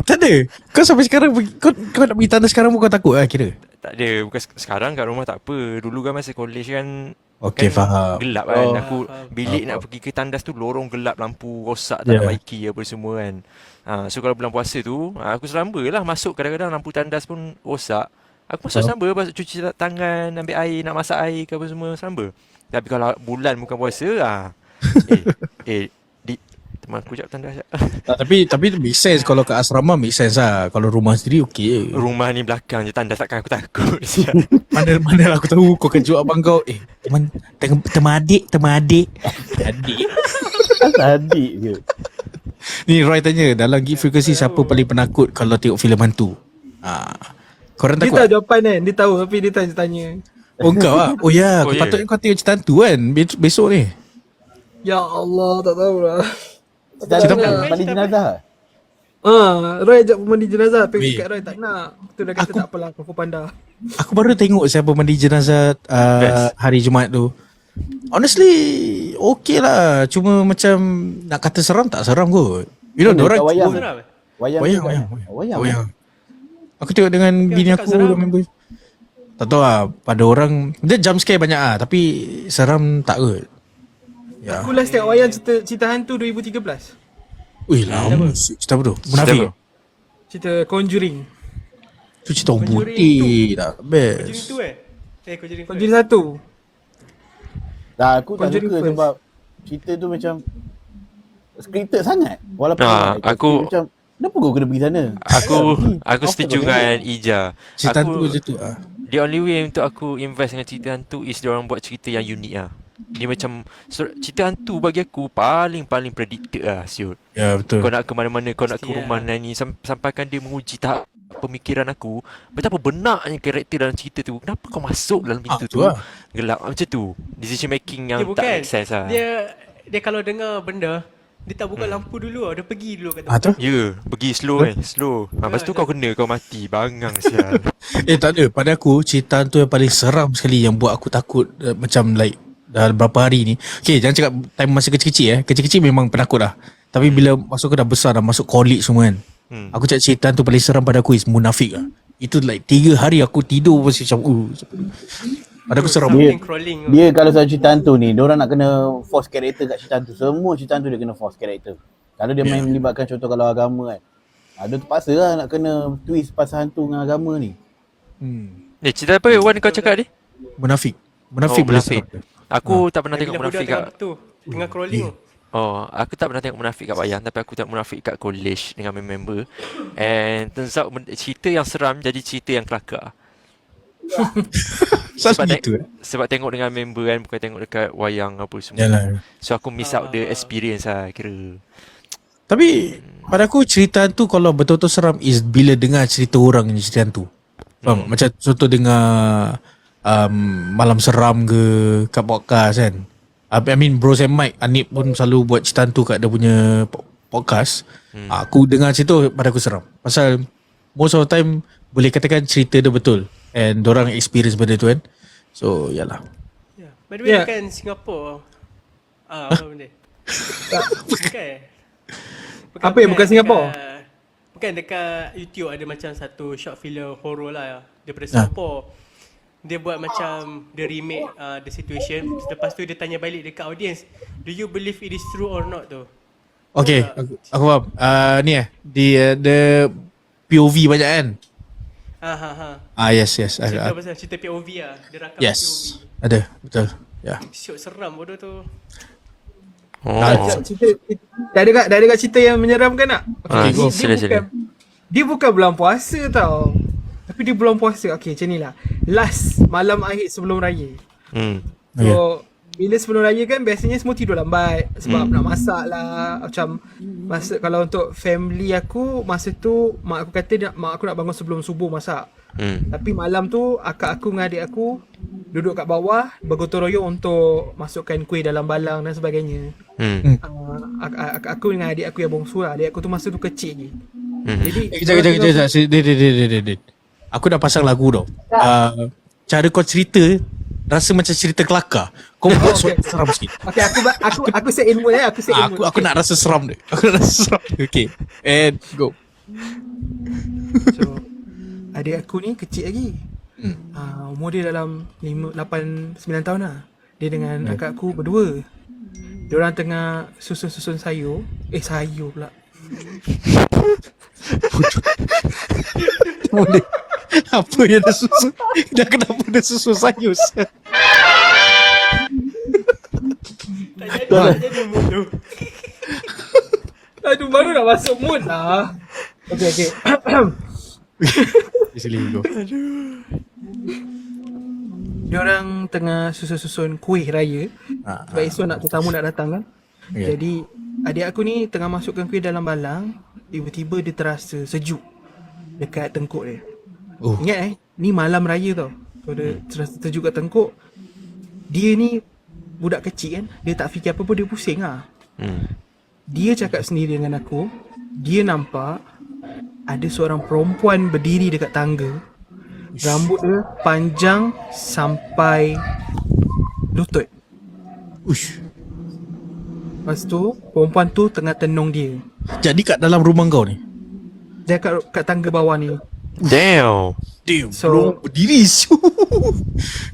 Tak ada. Kau sampai sekarang kau nak pergi tandas sekarang pun kau takut lah kira. Tak ada, bukan sekarang kat rumah tak apa. Dulu kan masa college kan Okey, faham. gelap kan. Aku bilik nak pergi ke tandas tu lorong gelap, lampu rosak, tak ada baiki apa semua kan. So kalau bulan puasa tu aku selamba lah masuk, kadang-kadang lampu tandas pun rosak. Aku masuk selamba, cuci tangan, ambil air, nak masak air ke apa semua, selamba. Tapi kalau bulan bukan puasa teman aku jap tandas. Tapi tu make sense. Kalau kat asrama make sense lah. Kalau rumah sendiri okey. Rumah ni belakang je tandas, takkan aku takut. Mana aku tahu kau kejut abang kau. Teman adik. Adik. asal adik je. Ni Roy tanya, dalam Geek Frequency siapa paling penakut kalau tengok filem hantu? Korang dia takut? tahu jawapan kan. Dia tahu tapi dia tanya. Oh kau lah. Oh ya, patutnya kau tengok cerita hantu kan besok ni. Ya Allah, tak tahulah. Cerita mandi jenazah. Roy ajak mandi jenazah. Tapi kat Roy tak nak. Tu dah kata tak apalah, aku pandai. Aku baru tengok siapa mandi jenazah hari Jumaat tu. Honestly okay lah. Cuma macam nak kata seram tak seram kot. You know diorang Wayang. Aku tengok dengan bini aku dan member. Tak tahu lah, pada orang dia jump scare banyak lah. Tapi seram tak kot. Aku last tengok wayang cerita hantu 2013. Ui, lama. Cerita apa tu? Munafik. Cerita Cerita Conjuring. Tu cerita orang Conjuring putih tak Conjuring best. tu Conjuring first. Conjuring 1. Aku tak Conjuring suka first. sebab cerita tu macam scripted sangat. Walaupun aku- macam kenapa kau kena pergi sana? Aku setuju dengan Ija. Cerita tu Aku macam tu ah. The only way untuk aku invest dengan cerita hantu is dia orang buat cerita yang unik lah. Dia macam cerita hantu bagi aku paling predicted lah siut. Ya betul. Kau nak ke mana-mana, kau nak ke Mesti rumah lah. ni sampaikan dia menguji tahap pemikiran aku. Betapa benarnya karakter dalam cerita tu. Kenapa kau masuk dalam cerita tu tu? lah. Gelap macam tu. Decision making yang Dia tak bukan. make sense lah. Dia kalau dengar benda, dia tak buka lampu dulu tau. Dia pergi dulu kat Ah tempat. tu? Ya, pergi slow slow. Lepas tu kau kena, kau mati. Bangang sial. Tak ada. Pada aku cerita tu yang paling seram sekali yang buat aku takut macam like dah berapa hari ni. Okay, jangan cakap time masa kecil-kecil Kecil-kecil memang penakut lah. Tapi bila masuk ke dah besar, dah masuk college semua kan. Aku cakap cerita tu paling seram pada aku is Munafik lah. Itu like 3 hari aku tidur pun macam pada aku seram. Dia, Something crawling. dia kalau soal cerita hantu ni, diorang nak kena force karakter kat cerita hantu. Semua cerita hantu dia kena force karakter. Kalau dia main melibatkan contoh kalau agama kan, dia terpaksa lah nak kena twist pasal hantu dengan agama ni. Cerita apa Wan kau cakap ni? Munafik. Oh, Munafik boleh Munafik. seram. Aku tak pernah Bila tengok budak Munafik tengah kat tu, tengah crawling tu. aku tak pernah tengok Munafik kat wayang, tapi aku tengok Munafik kat college dengan member. And turns out cerita yang seram jadi cerita yang kelakar. Selalu gitu Sebab tengok dengan member kan, bukan tengok dekat wayang apa semua. Yalah. So aku miss out the experience lah kira. Tapi pada aku cerita tu kalau betul-betul seram is bila dengar cerita orang ni cerita tu. Faham? Macam contoh dengar Malam Seram ke kat podcast kan. I mean Bros and Mike, Anip pun selalu buat cerita tu kat dia punya podcast. Aku dengar cerita pada aku seram. Pasal most of the time boleh katakan cerita dia betul. And dorang experience benda tu kan. So yalah. By the way, Yeah. bukan Singapura. Apa benda? Bukan. Apa yang bukan Singapura? Bukan, dekat YouTube ada macam satu short film horror lah daripada Singapura. Dia buat macam the remake the situation. Lepas tu dia tanya balik dekat audience, do you believe it is true or not tu? Okay, aku faham. Ni the POV banyak kan? Yes. Cerita pasal cerita POV lah. Dia rakam Yes. POV. Ada, betul. Ya. Syok seram bodoh tu. Cerita dah ada kat cerita yang menyeramkan tak? Go. Dia bukan bulan puasa tau. Tapi dia bulan puasa. Okay, macam ni lah. Last malam akhir sebelum raya. So bila sebelum raya kan biasanya semua tidur lambat sebab nak masak lah. Macam masa kalau untuk family aku, masa tu mak aku kata mak aku nak bangun sebelum subuh masak. Tapi malam tu akak aku dengan adik aku duduk kat bawah bergotong royong untuk masukkan kuih dalam balang dan sebagainya. Akak aku dengan adik aku yang bongsu lah. Adik aku tu masa tu kecil je. Jadi Kejap. Aku dah pasang lagu tau. Cara kau cerita rasa macam cerita kelakar. Kau buat suara seram sikit. Okay, aku set in mood aku set in mood. Aku nak rasa seram dia. Okay. And go. So adik aku ni kecil lagi. Umur dia dalam 5, 8, 9 tahun lah. Dia dengan akak aku berdua. Diorang tengah susun-susun sayur. Sayur pula. Apa yang dah susun? Dah kenapa dah susun sayur? Tak jadi mood tu. Aduh, baru nak masuk mood lah. Okay. Sili go. Diorang tengah susun-susun kuih raya. Sebab esok nak tetamu nak datang kan. Jadi adik aku ni tengah masukkan kuih dalam balang. Tiba-tiba dia terasa sejuk dekat tengkuk dia. Ingat ni malam raya tau. So dia terasa sejuk kat tengkuk. Dia ni budak kecil kan. Dia tak fikir apa pun, dia pusing lah. Dia cakap sendiri dengan aku, dia nampak ada seorang perempuan berdiri dekat tangga. Rambut dia panjang sampai lutut. Lepas tu perempuan tu tengah tenung dia. Jadi kat dalam rumah kau ni? Dia kat tangga bawah ni. Damn. So berdiri.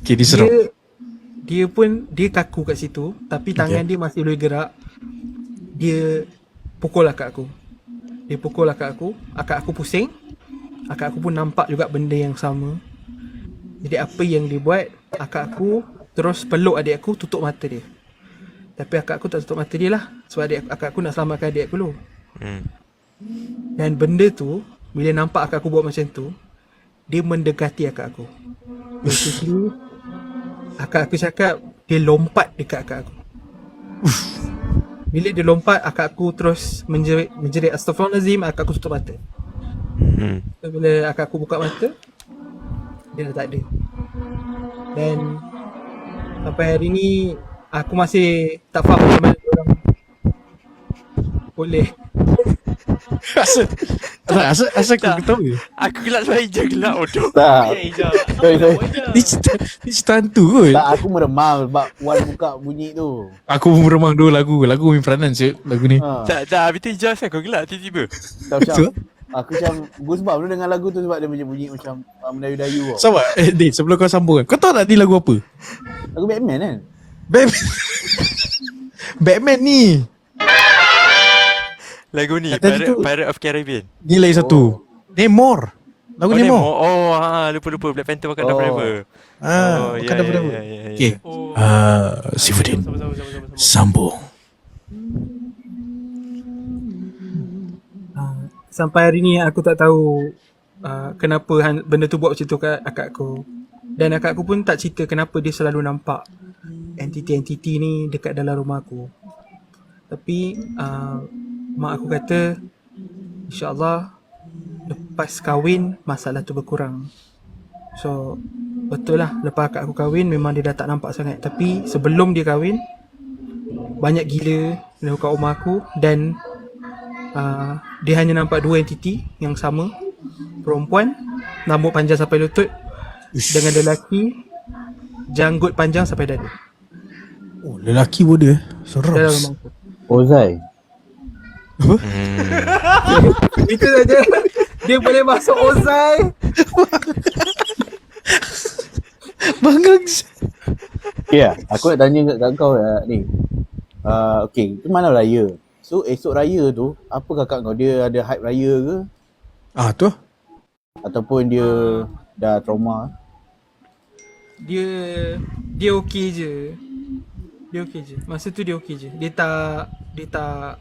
Okay, dia seram. Dia kaku kat situ, tapi tangan dia masih boleh gerak. Dia pukul akak aku. Dia pukul akak aku pusing. Akak aku pun nampak juga benda yang sama. Jadi apa yang dia buat, akak aku terus peluk adik aku, tutup mata dia. Tapi akak aku tak tutup mata dia lah, sebab akak aku nak selamatkan adik aku dulu. Dan benda tu, bila nampak akak aku buat macam tu, dia mendekati akak aku. Basically, akak aku cakap dia lompat dekat akak aku. Bila dia lompat, akak aku terus menjerit astaghfirullahalazim, akak aku tutup mata. So, bila akak aku buka mata, dia dah tak ada. Dan sampai hari ni aku masih tak faham macam mana orang boleh. Asal kau tahu ke? Aku gelap sebab hijau gelap bodoh. Tak. Sorry. Ni cerita hantu kot. Tak, aku meremang sebab Wan buka bunyi tu. Aku pun meremang dua lagu main peranan siut lagu ni. Tak, habis tu hijau asal kau gelap tiba-tiba. Tak macam aku macam goosebump dulu dengan lagu tu sebab dia bunyi macam mendayu-dayu tau. Sabar, Din, sebelum kau sambung kan. Kau tahu tak ni lagu apa? Lagu Batman kan? Batman ni. Lagu ni Tadi tu- Pirate of Caribbean. Ni lagi satu. Namor. Lagu Namor. Lupa Black Panther Wakanda Forever. Wakanda Forever. Okay. Oh. Sifudin. Sama. Sambung. Sampai hari ni aku tak tahu kenapa benda tu buat macam tu kat akak aku. Dan akak aku pun tak cerita kenapa dia selalu nampak entiti-entiti ni dekat dalam rumah aku. Tapi mak aku kata InsyaAllah lepas kahwin masalah tu berkurang. So betul lah, lepas akak aku kahwin memang dia dah tak nampak sangat. Tapi sebelum dia kahwin banyak gila dekat rumah aku. Dan dia hanya nampak dua entiti yang sama. Perempuan rambut panjang sampai lutut dengan lelaki janggut panjang sampai dada. Oh, lelaki pun dia. Seram. Dalam rumah aku. Ozai. Itu saja. Dia boleh masuk Ozai. Bangang. Ya, aku nak tanya kat kau ni. Okay, itu mana raya? So esok raya tu, apa kakak kau? Dia ada hype raya ke? Tu. Ataupun dia dah trauma? Dia okey je. Masa tu dia okey je. Dia tak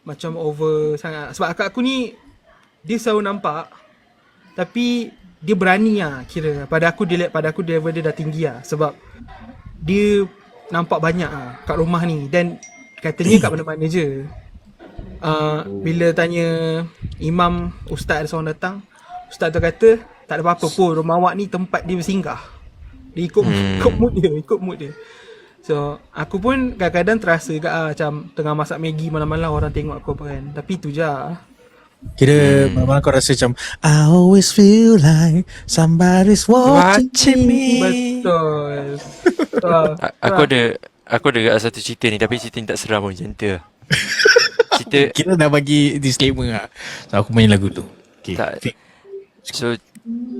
macam over sangat. Sebab akak aku ni dia selalu nampak, tapi dia berani lah kira. Pada aku dia level dia dah tinggi lah. Sebab dia nampak banyak lah kat rumah ni. Dan katanya kat mana-mana je. Bila tanya imam, ustaz ada seorang datang, ustaz tu kata tak ada apa-apa pun, rumah awak ni tempat dia bersinggah. Dia ikut mood dia. So aku pun kadang-kadang terasa juga macam tengah masak Maggi malam-malam orang tengok aku apa kan. Tapi tu je lah. Kira malam-malam kau rasa macam I always feel like somebody's watching me. Betul. Aku ada satu cerita ni, tapi cerita ni tak seram pun, macam tu. Cerita Kira dah bagi disclaimer lah. So aku main lagu tu. Okay. tak. So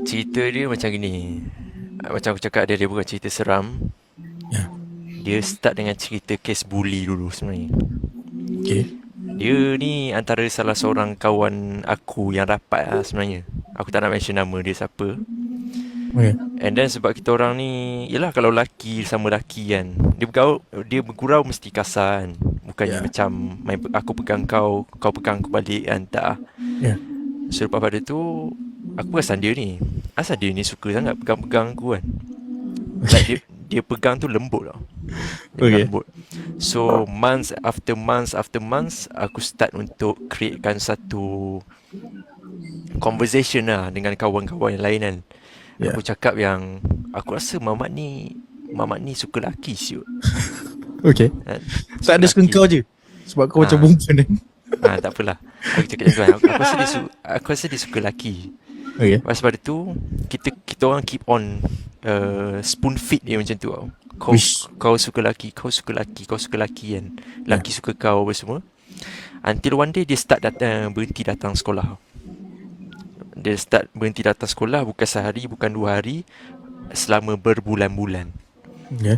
cerita dia macam gini. Macam aku cakap, dia bukan cerita seram. Ya. Dia start dengan cerita kes bully dulu sebenarnya. Okay. Dia ni antara salah seorang kawan aku yang rapat lah sebenarnya. Aku tak nak mention nama dia siapa. Okay. And then sebab kita orang ni, yelah kalau laki sama laki kan, dia bergurau mesti kasar kan. Bukannya macam aku pegang kau pegang aku balik kan, tak. So lepas pada tu aku perasan dia ni, asal dia ni suka sangat pegang-pegang aku kan. Like dia pegang tu lembut tau. Lembut. So months after months aku start untuk createkan satu conversation lah dengan kawan-kawan yang lain kan. Aku cakap yang aku rasa Mamat ni suka laki siut. Okay. So ada suka kau je sebab kau macam perempuan kan. Tak apalah. Aku cakap macam tu. Aku rasa dia suka laki. Okay. Lepas pada tu kita orang keep on spoon feed dia macam tu tau. Kau suka laki kan. Laki suka kau apa semua. Until one day dia start berhenti datang sekolah. Dia start berhenti datang sekolah, bukan sehari, bukan 2 hari, selama berbulan-bulan. Yeah.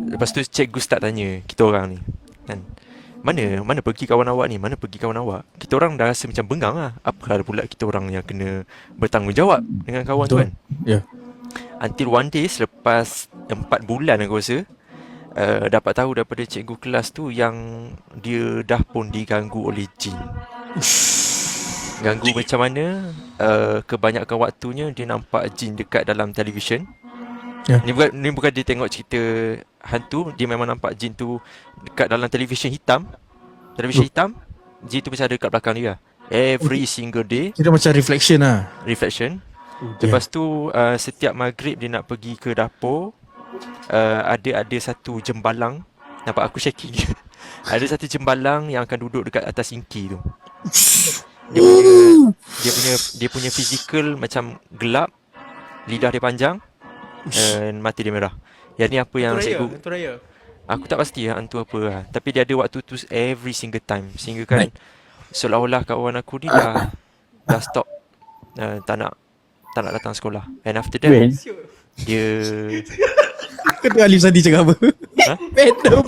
Lepas tu cikgu start tanya kita orang ni kan, mana pergi kawan awak ni? Mana pergi kawan awak? Kita orang dah rasa macam bengang lah. Apa hal pula kita orang yang kena bertanggungjawab dengan kawan tu kan? Ya. Until one day selepas 4 bulan aku rasa, dapat tahu daripada cikgu kelas tu yang dia dah pun diganggu oleh jin. Ganggu macam mana? Kebanyakan waktunya dia nampak jin dekat dalam televisyen. Ya. Ni bukan dia tengok cerita hantu, dia memang nampak jin tu dekat dalam televisyen hitam. Televisyen hitam, jin tu mesti ada dekat belakang dia. Every single day. Kira macam reflection lah. Reflection. Lepas tu setiap maghrib dia nak pergi ke dapur. Ada satu jembalang. Nampak aku shaking. Ada satu jembalang yang akan duduk dekat atas sinki tu. Dia punya fizikal macam gelap, lidah dia panjang, dan mata dia merah. Yang ni apa yang cikgu, Hantu raya. aku tak pasti hantu apa lah. Tapi dia ada waktu tu every single time. Sehingga kan seolah-olah kawan aku ni dah stop, tak nak datang sekolah. And after that dia Kau tengok Alif Sadi cakap apa? Ha? Venom.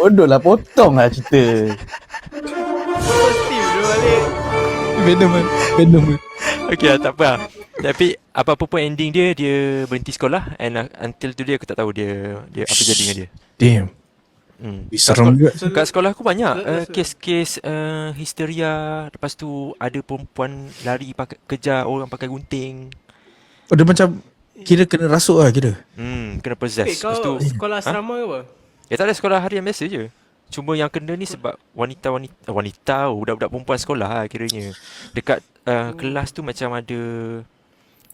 Bodoh lah, potong lah cerita. Steve dulu balik. Venom. Okay lah, tak apa lah. Tapi apa-apa pun ending dia berhenti sekolah. And until today aku tak tahu dia apa jadi dengan dia. Damn. Serem juga. Kat sekolah aku banyak kes-kes histeria. Lepas tu ada perempuan lari kejar orang pakai gunting. Oh, dia macam kira kena rasuk lah kira. Kena possess. Kau Lepas tu sekolah asrama ke apa? tak ada sekolah harian biasa je. Cuma yang kena ni sebab wanita budak-budak perempuan sekolah lah kiranya. Dekat kelas tu macam ada,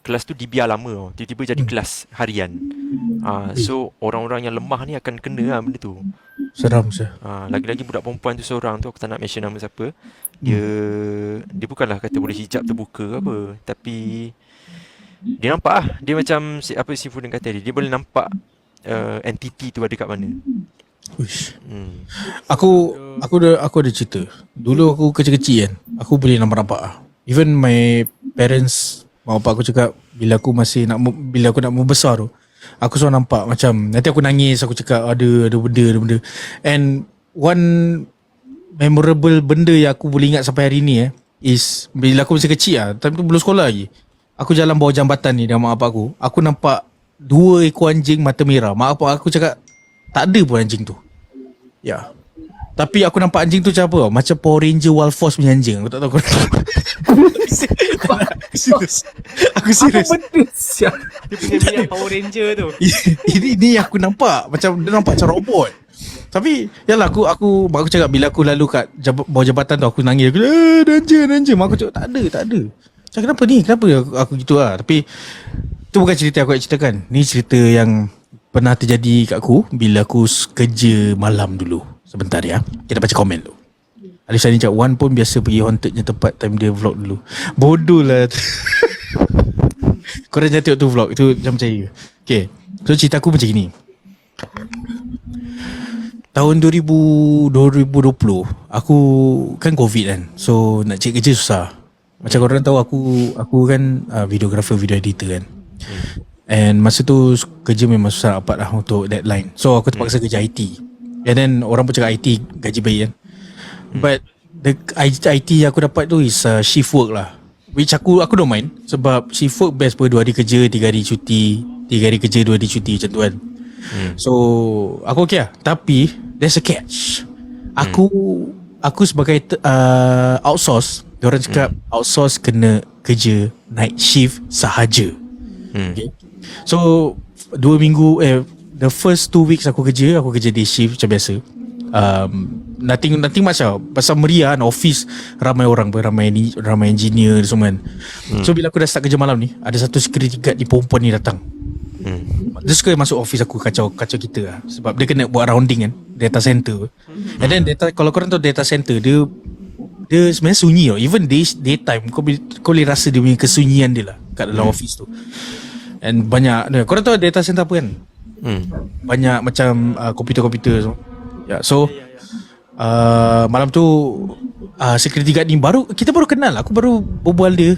kelas tu dibiar lama tau. Tiba-tiba jadi kelas harian. So orang-orang yang lemah ni akan kena lah benda tu. Seram sah. Lagi-lagi budak perempuan tu seorang tu, aku tak nak mention nama siapa. Dia bukanlah kata boleh hijab terbuka ke apa, tapi dia nampak lah. Dia macam apa si Fudin kata dia boleh nampak entity tu ada kat mana. Uish. Aku ada cerita. Dulu aku kecil-kecil kan, aku boleh nampak lah. Even my parents, mak bapak aku cakap bila aku nak membesar tu, aku selalu nampak macam, nanti aku nangis, aku cakap ada benda. And one memorable benda yang aku boleh ingat sampai hari ni is bila aku masih kecil lah, time tu belum sekolah lagi. Aku jalan bawah jambatan ni dengan mak bapak aku nampak 2 ekor anjing mata merah. Mak bapak aku cakap tak ada pun anjing tu. Ya. Tapi aku nampak anjing tu macam apa? Macam Power Ranger Wild Force punya anjing. Aku tak tahu kau. Aku serius. Apa benda siap? Dia punya minyak Power Ranger tu. Ini aku nampak macam dia nampak macam robot. Tapi yalah aku cakap bila aku lalu kat bawah jambatan tu aku nangis. Aku danger. Mak aku cakap tak ada. Macam kenapa ni? Kenapa aku gitu lah. Tapi tu bukan cerita aku nak ceritakan. Ni cerita yang pernah terjadi kat aku bila aku kerja malam dulu. Sebentar ya. Kita baca komen dulu. Alif Sani cakap Wan pun biasa pergi hauntednya tempat time dia vlog dulu. Bodoh lah. Korang jangan tengok tu vlog. Itu macam percaya. Okay. So cerita aku macam ni. Tahun 2020 aku kan COVID kan. So nak cari kerja susah. Macam korang tahu aku kan videographer, video editor kan. And masa tu kerja memang susah dapat lah untuk deadline. So aku terpaksa kerja IT. And then orang pun cakap IT gaji baik kan. But the IT yang aku dapat tu is shift work lah. Which aku don't mind. Sebab shift work best pun 2 hari kerja, 3 hari cuti. 3 hari kerja, 2 hari cuti macam tu kan. So aku okay lah. Tapi there's a catch. Aku sebagai outsource. Diorang cakap outsource kena kerja night shift sahaja. Okay. So 2 minggu the first 2 weeks aku kerja day shift macam biasa. Nothing much lah. Pasal meriah kan, office ramai orang, ramai engineer semua kan. So bila aku dah start kerja malam ni, ada satu security guard ni perempuan ni datang. Dia suka masuk office aku kacau kita lah. Sebab dia kena buat rounding kan, data center. And then kalau korang tahu data center, dia sebenarnya sunyi tau. Even daytime kau boleh rasa dia punya kesunyian dia lah kat dalam office tu. And banyak, korang tahu data center apa kan? Banyak macam komputer-komputer semua. Ya, so malam tu security guard ni kita baru kenal. Aku baru berbual dia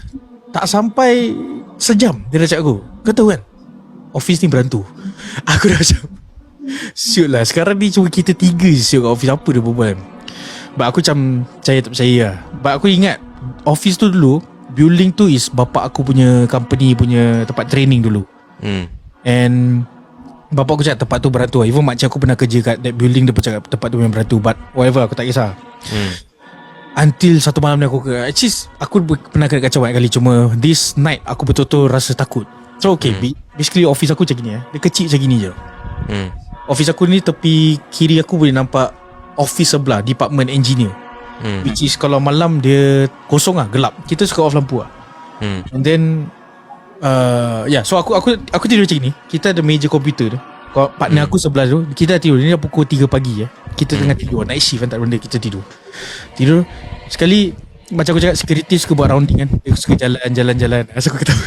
tak sampai sejam dia dah cakap aku. Kau tahu kan? office ni berantu. Aku dah macam siut lah, sekarang ni cuma kita 3 je siut kat office, apa dia berbual. But aku macam percaya tak percaya lah. But aku ingat office tu dulu, building tu is bapak aku punya company punya tempat training dulu. And bapak aku cakap tempat tu berantu. Even makcik aku pernah kerja kat that building, dia pun cakap tempat tu memang berantu. But whatever, aku tak kisah. Until satu malam ni actually aku pernah kena kacau banyak kali. Cuma this night aku betul-betul rasa takut. So okay, basically office aku macam gini dia kecil macam gini je. Office aku ni tepi kiri aku boleh nampak office sebelah, department engineer. Which is kalau malam dia kosong lah, gelap. Kita suka off lampu lah. And then so aku tidur macam ni. Kita ada meja komputer tu. Kalau partner aku sebelah tu, kita dah tidur. Ni dah pukul 3 pagi kita tengah tidur. Night shift kan, tak ada benda, kita tidur. Sekali macam aku cakap, security suka buat rounding kan. Dia suka jalan-jalan. Asal aku ketawa.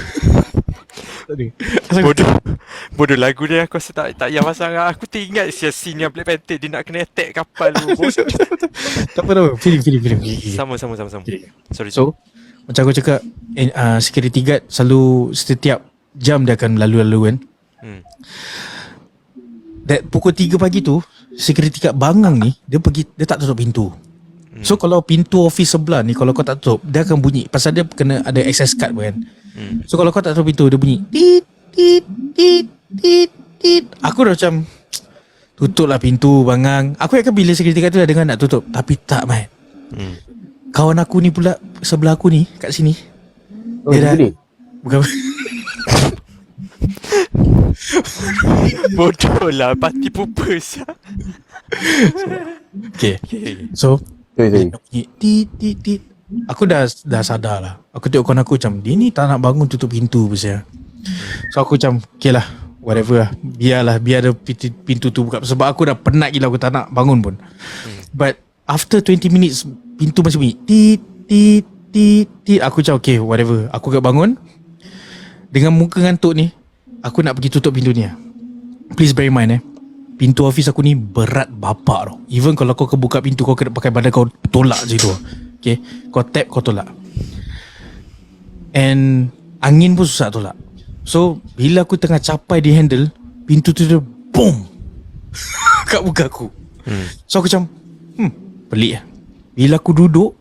Bodoh lagu dia aku rasa tak payah pasang. Aku teringat scene yang Black Panther, dia nak kena attack kapal tu. Tak apa. Feeling. Sama. Sorry. So macam aku cakap, security guard selalu setiap jam dia akan lalu kan. That pukul 3 pagi tu, security guard bangang ni, dia tak tutup pintu. So kalau pintu office sebelah ni, kalau kau tak tutup, dia akan bunyi. Pasal dia kena ada access card kan. So kalau kau tak tutup pintu, dia bunyi tit tit tit tit tit. Aku dah macam, tutup lah pintu bangang. Aku ingatkan bila security guard tu dah dengar nak tutup. Tapi tak man. Kawan aku ni pula, sebelah aku ni, kat sini, dia dah bukan. Bodoh lah, party purpose. Okay. So tit. Aku dah sadar lah. Aku tengok kawan aku macam, dia ni tak nak bangun tutup pintu pasal. So aku macam, okay lah, whatever lah, biar ada pintu tu buka. Sebab aku dah penat gila, aku tak nak bangun pun. But after 20 minutes, pintu masih bunyi tit. Aku macam okay, whatever. Aku agak bangun. Dengan muka ngantuk ni, aku nak pergi tutup pintu ni. Please bear in mind pintu office aku ni berat bapak tau. Even kalau kau buka pintu, kau kena pakai badan kau tolak je tu. Okay, kau tap, kau tolak. And angin pun susah tolak. So bila aku tengah capai di handle, pintu tu dia boom kat muka aku. So aku macam pelik lah. Bila aku duduk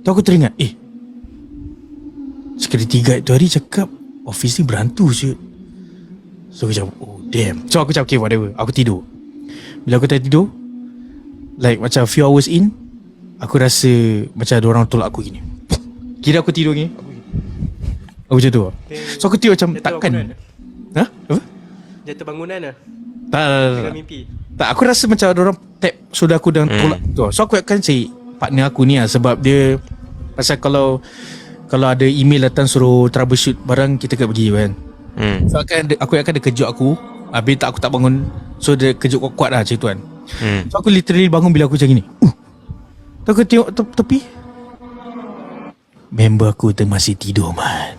tu, aku teringat security guard tu hari cakap office ni berantu je. So aku macam, oh damn. So aku macam okay, whatever, aku tidur. Bila aku tidur, like macam few hours in, aku rasa macam ada orang tolak aku gini. Kira aku tidur gini, aku macam tu. So aku tidur macam takkan. Apa? Jatuh bangunan lah. Tak. Mimpi. Tak, aku rasa macam ada orang tap sudah aku dan tolak tu. So aku akan cari partner aku ni lah, sebab dia pasal kalau ada email datang suruh troubleshoot barang, kita kena pergi kan. So aku akan ada kejut aku. Habis aku tak bangun, so dia kejut kuat-kuat lah macam tu kan. So aku literally bangun bila aku macam gini. Tu aku tengok tepi, member aku masih tidur man.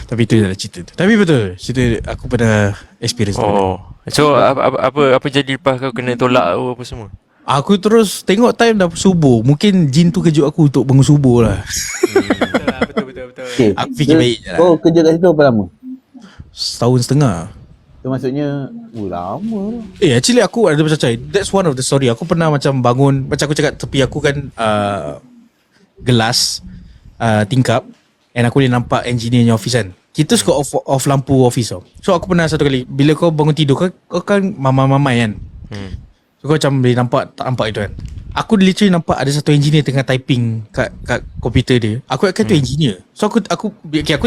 Tapi itu adalah cerita tu. Tapi betul, cerita aku pernah experience tu. So apa jadi lepas kau kena tolak apa semua? Aku terus tengok time dah subuh. Mungkin jin tu kejut aku untuk bangun subuh lah. Betul. Okay. Aku fikir baik je lah. Kau kerja kat situ berapa lama? Setahun setengah. Tu maksudnya lama. Actually aku ada macam that's one of the story. Aku pernah macam bangun, macam aku cakap tepi aku kan gelas tingkap, and aku boleh nampak engineer office kan. Kita suka off lampu office tau. So aku pernah satu kali, bila kau bangun tidur, kau kan mamai-mamai kan. So kau macam boleh tak nampak itu kan. Aku literally nampak ada satu engineer tengah typing kat komputer dia. Aku ingatkan tu engineer. So aku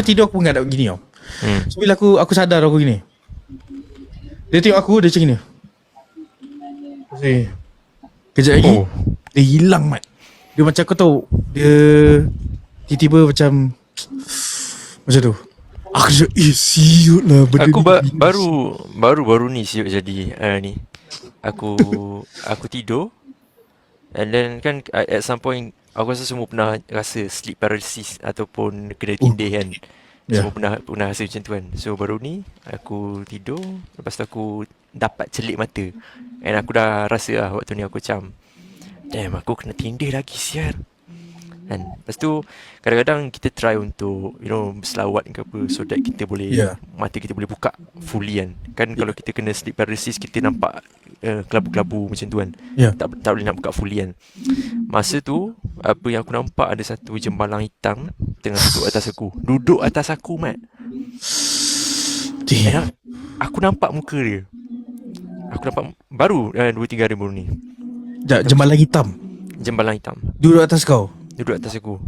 tidur, aku mengadap gini tau. So bila aku sadar aku gini, dia tengok aku, dia macam gini. Kejap lagi dia hilang mat. Dia macam kau tahu, dia tiba-tiba macam tu. Aku cakap siut lah benda aku ni. baru ni siut jadi ni. Aku tidur, and then kan at some point aku rasa semua pernah rasa sleep paralysis ataupun kena tindih kan. Semua pernah rasa macam tu kan. So baru ni aku tidur, lepas tu aku dapat celik mata, and aku dah rasa lah waktu ni aku macam, damn, aku kena tindih lagi sial. Kan. Lepas tu kadang-kadang kita try untuk selawat ke apa, so that kita boleh mata kita boleh buka fully kan. Kan kalau kita kena sleep paralysis, kita nampak kelabu-kelabu macam tu kan. Tak boleh nak buka fully kan. Masa tu apa yang aku nampak, ada satu jembalang hitam tengah duduk atas aku Mat. Aku nampak muka dia. Aku nampak baru 2-3 hari baru ni. Jembalang hitam Duduk atas kau. Duduk atas aku.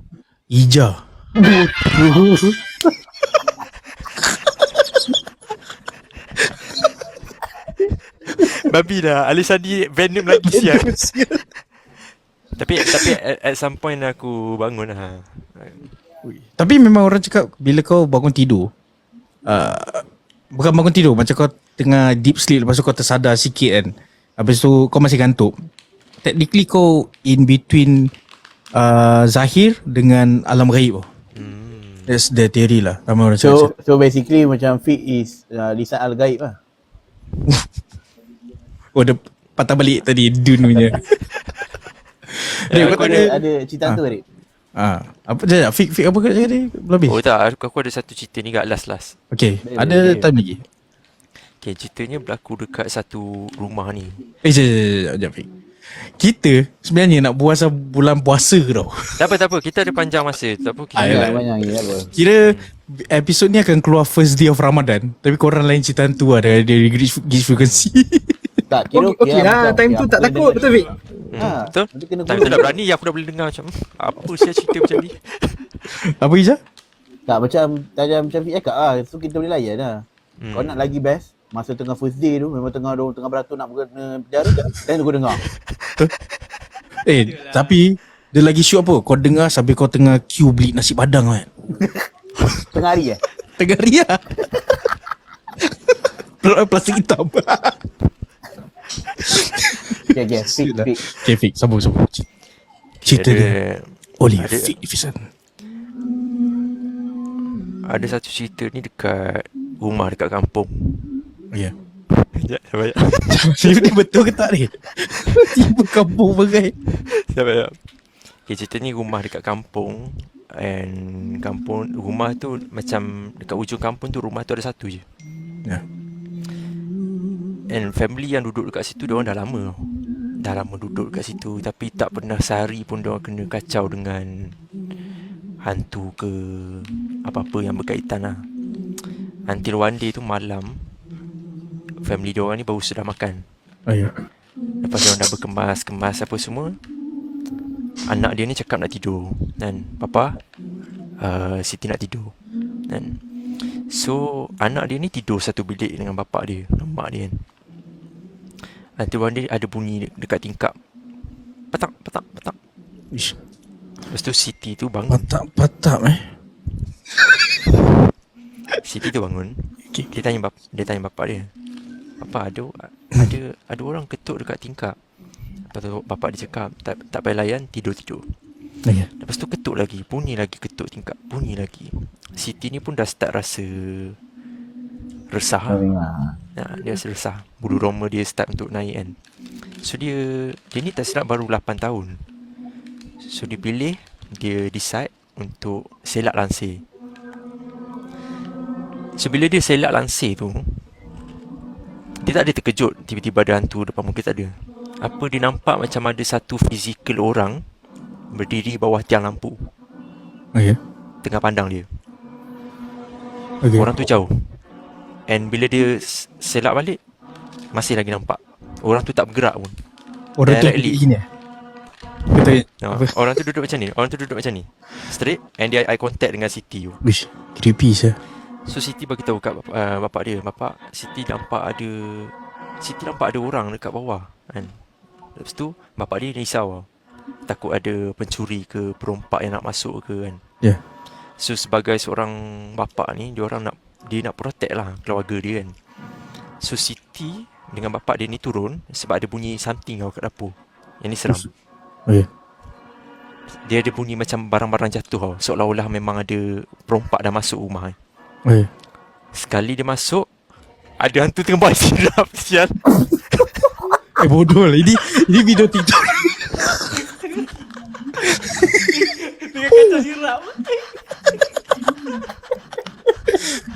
Ija. Babi dah. Alisadi Venom lagi siap. Tapi at some point aku bangun lah. Tapi memang orang cakap bila kau bangun tidur, bukan bangun tidur, macam kau tengah deep sleep, lepas tu kau tersadar sikit kan, habis tu kau masih gantuk, technically kau in between zahir dengan alam ghaib. That's the theory lah. Ramai orang cakap. So basically macam Fik is Lisa Al-Ghaib lah. Oh, dia patah balik tadi Dune punya. Ada cerita tu Rik. Apa je Fik apa kat tadi? Lebih. Oh tak, aku ada satu cerita ni kat last. Okay, ada time lagi. Okay, ceritanya berlaku dekat satu rumah ni. Sekejap Fik. Kita sebenarnya nak puasa bulan puasa tau. Tak apa, kita ada panjang masa. Tak apa, kita kira episod ni akan keluar first day of Ramadan, tapi korang lain cerita hantu lah dari Geeks Frequency. Tak, kira okay lah, time tu tak takut betul Fik? Betul? Time tu dah berani, aku dah boleh dengar macam apa sih cerita macam ni. Apa Iza? Tak, macam Fik cakap lah, so kita boleh layan lah. Kau nak lagi best, masa tengah first day tu, memang tengah beratur nak kena penjara, then kau dengar. Tapi dia lagi shoot apa? Kau dengar sambil kau tengah queue beli nasi padang kan? Tengah hari Tengah hari lah. Plastik hitam. Okay, Fik. Okay, Fik, sambung. Cerita dia Oli Fik Division. Ada satu cerita ni dekat rumah dekat kampung. Ya. Sekejap. Ni betul ke tak ni? Tiba kampung bagai. Sekejap. Okay, cerita ni rumah dekat kampung. And rumah tu macam dekat ujung kampung tu, rumah tu ada satu je. Ya. And family yang duduk dekat situ, diorang dah lama duduk dekat situ, tapi tak pernah sehari pun diorang kena kacau dengan hantu ke apa-apa yang berkaitan lah. Until one day tu malam, family diorang ni baru sedang makan. Ya. Lepas diorang dah berkemas apa semua, anak dia ni cakap nak tidur. Dan papa, Siti nak tidur. Dan so anak dia ni tidur satu bilik dengan bapak dia, mak dia kan. Nanti one day ada bunyi dekat tingkap, patak. Ish. Lepas tu Siti tu bangun. Patak Siti tu bangun. Okay. Dia tanya bapak dia, "Papa, ada orang ketuk dekat tingkap." Lepas tu bapak dia cakap, tak payah layan, tidur. Ya. Lepas tu ketuk lagi, bunyi lagi ketuk tingkap, bunyi lagi. Siti ni pun dah start rasa resah. Dia rasa resah. Bulu roma dia start untuk naik kan. So dia ni tak silap baru 8 tahun. So dia decide untuk selak lansir. So bila dia selak lansir tu, dia tak ada terkejut tiba-tiba ada hantu depan muka, tak ada. Apa dia nampak macam ada satu fizikal orang berdiri bawah tiang lampu. Okay. Tengah pandang dia. Okay. Orang tu jauh. And bila dia selak balik, masih lagi nampak. Orang tu tak bergerak pun. Orang tu gini. Orang tu duduk macam ni. Straight. And dia eye contact dengan Siti tu. Wish, creepy sah. So Siti bagi tahu kat bapak dia, "Bapak, Siti nampak ada orang dekat bawah." Kan. Lepas tu bapak dia risau. Takut ada pencuri ke perompak yang nak masuk ke kan. Ya. Yeah. So sebagai seorang bapak ni, dia nak protect lah keluarga dia kan. So Siti dengan bapak dia ni turun sebab ada bunyi something kat dapur. Yang ni seram. Okay. Dia ada bunyi macam barang-barang jatuh seolah-olah memang ada perompak dah masuk rumah. Okay. Sekali dia masuk, ada hantu tengah buat sirap. Sial. Bodoh lah. Ini video TikTok. Dengan kacau sirap.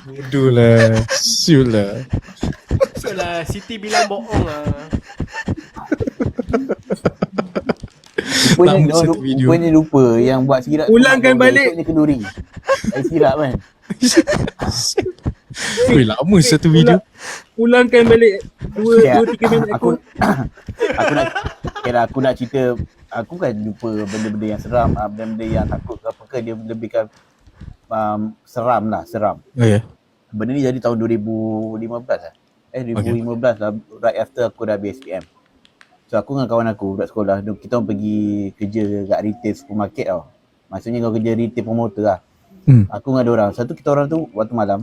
Bodoh lah. Siul lah. So lah Siti bilang bohong lah. Rupanya lupa yang buat sirap. Ulangkan balik. Esoknya kenduri. Air sirap kan. Weh, lama satu video. Ulangkan balik 2-3 minit aku. Aku nak cerita. Aku kan lupa benda-benda yang seram, benda-benda yang takut ke apa ke, dia lebihkan seram lah. Oh ya. Benda ni jadi tahun 2015 lah. 2015 lah, right after aku dah habis SPM. So aku dengan kawan aku budak sekolah, kita orang pergi kerja kat retail supermarket tau. Maksudnya kau kerja retail promoter lah. Aku dengan dia orang. Satu kita orang tu waktu malam,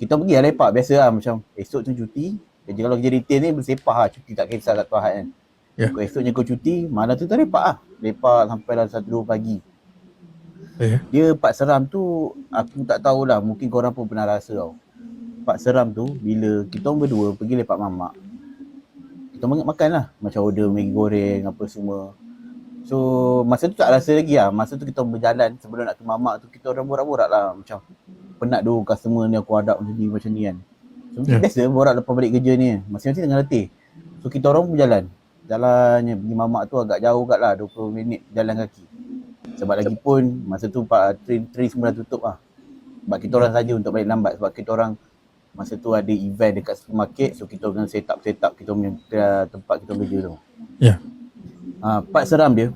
kita pergi lah lepak biasa lah, macam esok tu cuti. Jadi kalau kerja retail ni bersepah lah, cuti tak kisah kat Tuhan kan. Yeah. Esoknya kau cuti, malam tu tak lepak lah. Lepak sampai lah 1-2 pagi. Dia part seram tu, aku tak tahulah, mungkin korang pun pernah rasa tau. Part seram tu, bila kita orang berdua pergi lepak mamak, kita makan lah, macam order Maggi goreng apa semua. So masa tu tak rasa lagi lah, masa tu kita berjalan sebelum nak ke mamak tu, kita orang borak-borak lah, macam penat dulu customer ni aku hadap macam ni kan. So biasa borak lepas balik kerja ni, masing-masing tengah letih. So kita orang berjalan, jalannya pergi mamak tu agak jauh kat lah, 20 minit jalan kaki. Sebab lagi pun masa tu train semua dah tutup lah. Sebab kita orang saja untuk balik lambat, sebab kita orang masa tu ada event dekat supermarket. So kita orang set up kita punya tempat kita kerja tu. Ya. Part seram dia,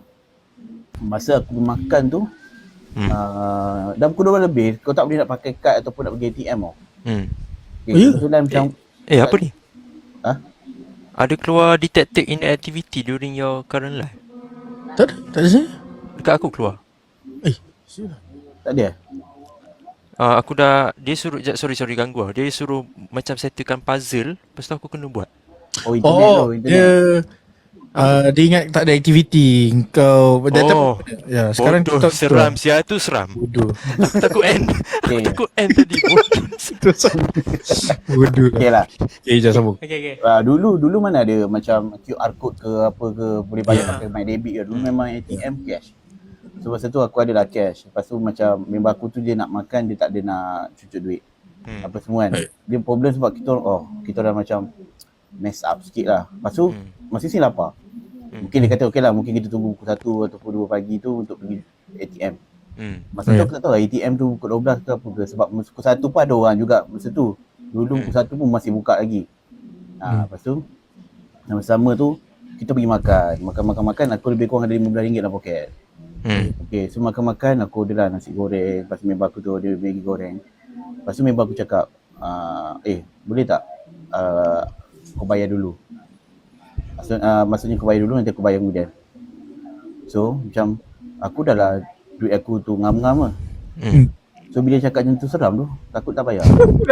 masa aku makan tu dah pukul 12 lebih, kau tak boleh nak pakai kad ataupun nak pergi ATM tau. Kebetulan macam apa ni? Ha? Ada keluar detected inactivity during your current life? Tak ada sini. Dekat aku keluar. Tak ada. Aku dah, dia suruh, sorry ganggu lah. Dia suruh macam settlekan puzzle, lepas tu aku kena buat. Internet. Dia ingat tak ada aktiviti. Kau ya, sekarang bodoh, seram sia tu seram. Bodoh. Aku takut end. Aku takut end tadi. Bodoh lah. Okay, jangan sambung. Okay. Dulu mana ada macam QR code ke apa ke, boleh bayar pakai my debit ke. Dulu memang ATM cash. So masa tu aku adalah cash. Lepas tu macam member aku tu dia nak makan, dia tak ada nak cucuk duit. Apa semua kan. Dia problem sebab kita dah macam mess up sikit lah. Lepas tu masing-masing lapar. Mungkin dia kata okey lah, mungkin kita tunggu pukul 1 ataupun 2 pagi tu untuk pergi ATM. Masa tu aku tak tahu lah ATM tu pukul 12 ke apa ke. Sebab pukul 1 pun ada orang juga masa tu. Dulu pukul 1 pun masih buka lagi. Lepas tu sama-sama tu kita pergi makan. Aku lebih kurang ada RM15 dalam poket. Okay, so makan aku order lah nasi goreng. Lepas tu member aku tu order Maggi goreng. Lepas tu member aku cakap, boleh tak kau bayar dulu. Maksudnya kau bayar dulu, nanti aku bayar kemudian. So macam aku dah lah duit aku tu ngam-ngam lah. So bila cakap macam tu seram tu, takut tak bayar. Aku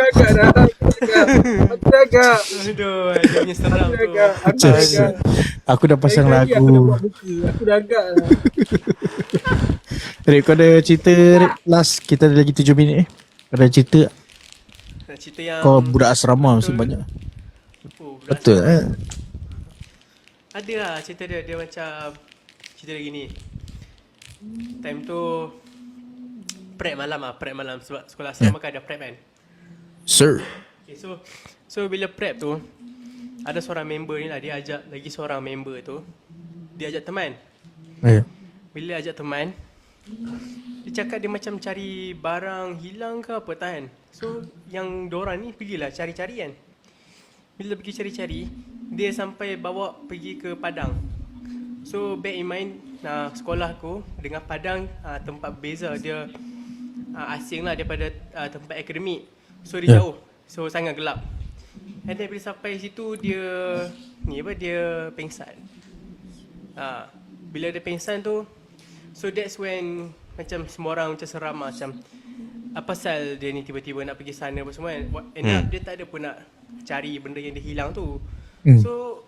dah agak. Aduh, dia punya seram tu. Aku dah pasang lagu. Aku dah agak lah. Rip, kau ada cerita Rip? Last, kita ada lagi 7 minit Ada cerita? Nak cerita yang Kau budak asrama mesti banyak. Betul Ada lah cerita dia macam cerita lagi ni. Time tu prep malam sebab sekolah asrama kan ada prep kan. Sir. Okay, so bila prep tu ada seorang member ni lah, dia ajak lagi seorang member tu, dia ajak teman. Bila ajak teman, dia cakap dia macam cari barang hilang ke apa kan. So yang diorang ni pergilah cari-cari kan. Bila pergi cari-cari, dia sampai bawa pergi ke Padang. So bear in mind, sekolah aku dengan Padang tempat berbeza. Dia asing lah daripada tempat akademik. So dia jauh, so sangat gelap. And then bila sampai situ dia pengsan. Bila dia pengsan tu, so that's when macam semua orang macam seram macam apa pasal dia ni tiba-tiba nak pergi sana apa semua kan. And dia tak ada pun nak cari benda yang dia hilang tu. So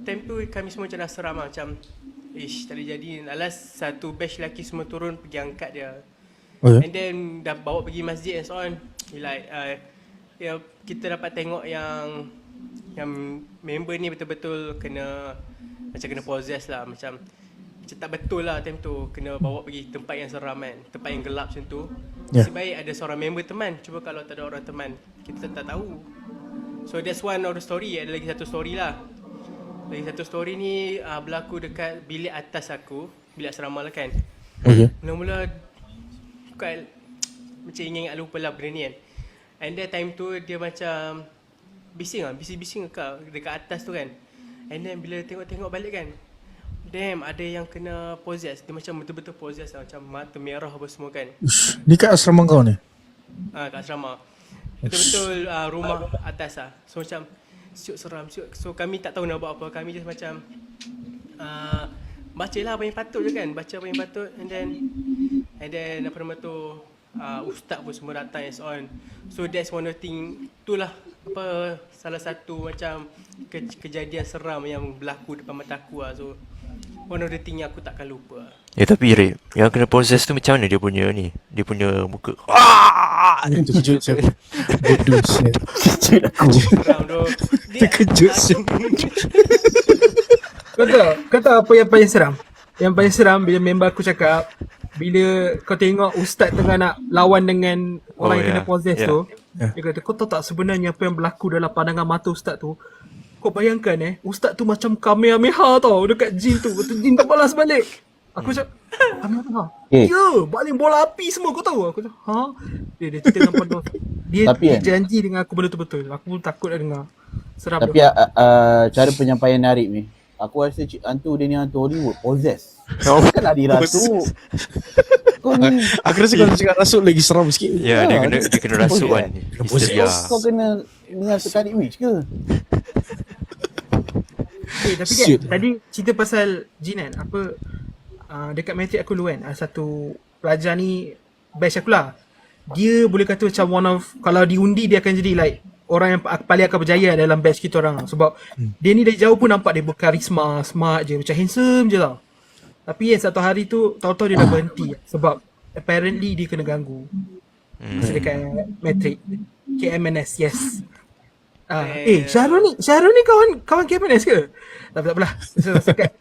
time tu kami semua macam dah seram macam tak boleh jadi. Alas satu batch lelaki semua turun pergi angkat dia. And then dah bawa pergi masjid and so on. Like kita dapat tengok yang member ni betul-betul kena possess lah, macam macam tak betul lah time tu. Kena bawa pergi tempat yang seram kan, tempat yang gelap macam tu. Yeah. Nasib baik ada seorang member teman. Cuba kalau tak ada orang teman, kita tak tahu. So that's one of the story. Ada lagi satu story lah. Lagi satu story ni berlaku dekat bilik atas aku, bilik asrama lah kan. Okay. Mula-mula bukan macam ingat lupa lah benda ni kan. And then time tu dia macam bising dekat atas tu kan. And then bila tengok balik kan, damn, ada yang kena possess. Dia macam betul-betul possess lah, macam mata merah apa semua kan. Ush, ni kat asrama kau ni? Kat asrama. Betul-betul rumah atas lah. So macam siuk seram. So kami tak tahu nak buat apa. Kami just macam bacalah apa yang patut je kan. Baca apa yang patut. And then apa nama tu, ustaz pun semua datang and so on. So that's one of the thing. Itulah apa salah satu macam kejadian seram yang berlaku depan mata aku lah. So one of the thing yang aku takkan lupa. Tapi Rip, yang kena possess tu macam mana dia punya ni? Dia punya muka. Terkejut saya. Bodoh saya. Kecil aku. Seram tu. Terkejut saya. Kau tahu apa yang paling seram? Yang paling seram bila member aku cakap, bila kau tengok ustaz tengah nak lawan dengan orang yang kena possess tu, dia kata, kau tahu tak sebenarnya apa yang berlaku dalam pandangan mata ustaz tu? Kau bayangkan ustaz tu macam Kamehameha tau dekat jin tu. Betul jin tak balas balik. Aku cakap, Kamehameha? Ya, baling bola api semua kau tahu. Aku cakap, dia cerita dengan penuh. Dia janji dengan aku benda tu betul. Aku pun takut nak dengar. Seram. Tapi cara penyampaian Arif ni, aku rasa hantu dia ni hantu Hollywood, possess. Kan ada rasuk. Kau ni Aku rasa kalau cakap rasuk lagi seram sikit. Ya, dia kena rasuk kan. kau kena dengar sekali witch ke? Tapi kan tadi cerita pasal jin kan, dekat matrik aku dulu kan, satu pelajar ni batch aku lah. Dia boleh kata macam one of, kalau diundi dia akan jadi like orang yang paling akan berjaya dalam batch kita orang. Sebab dia ni dari jauh pun nampak dia berkarisma, smart je, macam handsome je tau. Tapi satu hari tu tahu-tahu dia dah berhenti sebab apparently dia kena ganggu. Masa dekat matrik KMNS, yes. Syahrul ni kawan KMNS ke? Tak apalah.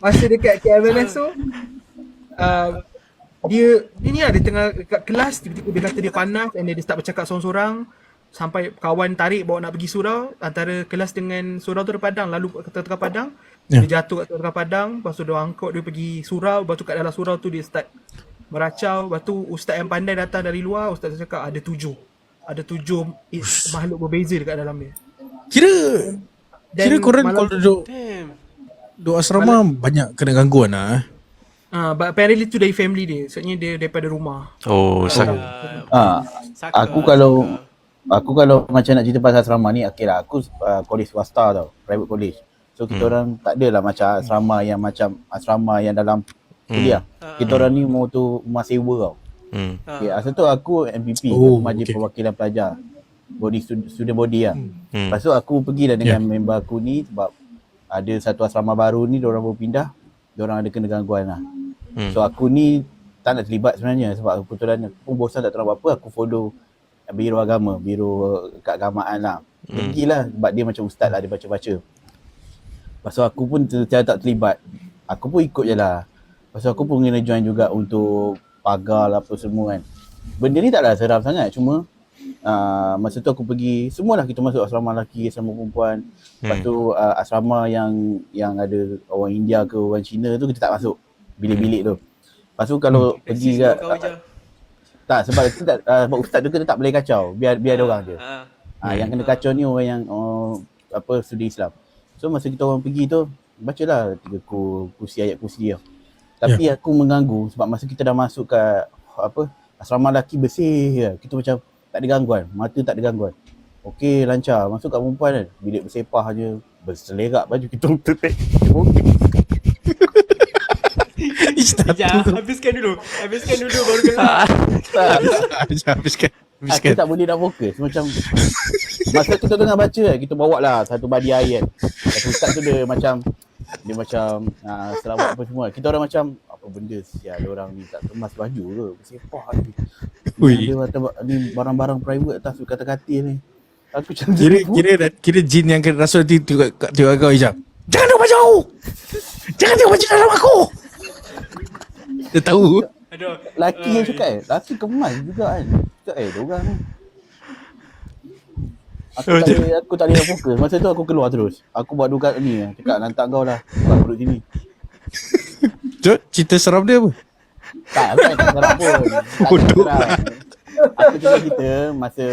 Masa dekat KMNS tu dia ni lah, dia tengah kat kelas, tiba-tiba dia kata dia panas and dia start bercakap sorang-sorang sampai kawan tarik bawa nak pergi surau. Antara kelas dengan surau tu ada padang, lalu ke tengah padang, dia jatuh kat tengah padang. Lepas tu dia angkut dia pergi surau. Lepas tu kat dalam surau tu dia start meracau. Lepas tu ustaz yang pandai datang dari luar. Ustaz tu cakap ada tujuh makhluk berbeza dekat dalam dia. Kira korang kalau duduk asrama banyak kena gangguan lah. But apparently tu dari family dia. Maksudnya dia daripada rumah. Aku kalau macam nak cerita pasal asrama ni, okay lah, aku college swasta tau, private college. So kita orang tak adalah macam asrama yang dalam kuliah. Kita orang ni mau tu rumah sewa tau. Okay, asal tu aku MPP, Majlis Perwakilan Pelajar, student body lah. Lepas tu aku pergi dah dengan member aku ni sebab ada satu asrama baru ni, diorang baru pindah, diorang ada kena gangguan lah. So aku ni tak nak terlibat sebenarnya sebab kebetulan aku bosan tak tahu apa-apa. Aku follow biro agama, biro keagamaan lah. Pergilah sebab dia macam ustaz lah, dia baca-baca. Lepas tu aku pun tak terlibat. Aku pun ikut je lah. Lepas tu aku pun kena join juga untuk pagar lah apa semua kan. Benda ni taklah seram sangat, cuma masa tu aku pergi, semualah kita masuk asrama lelaki, asrama perempuan. Lepas tu asrama yang ada orang India ke orang Cina tu kita tak masuk bilik-bilik tu. Lepas tu kalau pergi kat sebab ustaz tu kita tak boleh kacau, biar ada orang je. Yang kena kacau ni orang yang studi Islam. So masa kita orang pergi tu, bacalah 3 kursi ayat kursi dia. Tapi aku mengganggu sebab masa kita dah masuk kat asrama lelaki bersih je. Kita macam tak ada gangguan, mata tak ada gangguan. Okey, lancar. Masuk kat perempuan kan, bilik bersepah je, berselerak baju kita tutup. Habiskan dulu baru kelar. Habiskan. Aku tak boleh nak fokus. Macam masa kita tengah baca kan, kita bawa lah satu badi air kan. Ustaz tu dia macam selawat apa semua. Kita orang macam apa benda sial orang ni tak kemas baju ke, bersepah ni. Ni barang-barang private atas kata-kata ni. Aku macam kira jin yang kena rasa nanti tengok kau hijab. Jangan tengok baju. Jangan tengok baju dalam aku. Dia tahu. Aduh. Laki yang cakap laki kemas juga kan. Cakap diorang ni. Aku tak boleh fokus. Masa tu aku keluar terus. Aku buat duga ni. Cakap lantak kau lah. Buat perut sini. Jod, cerita seram dia apa? Tak, aku tak serap pun. Bodoh. Aku cuma cerita masa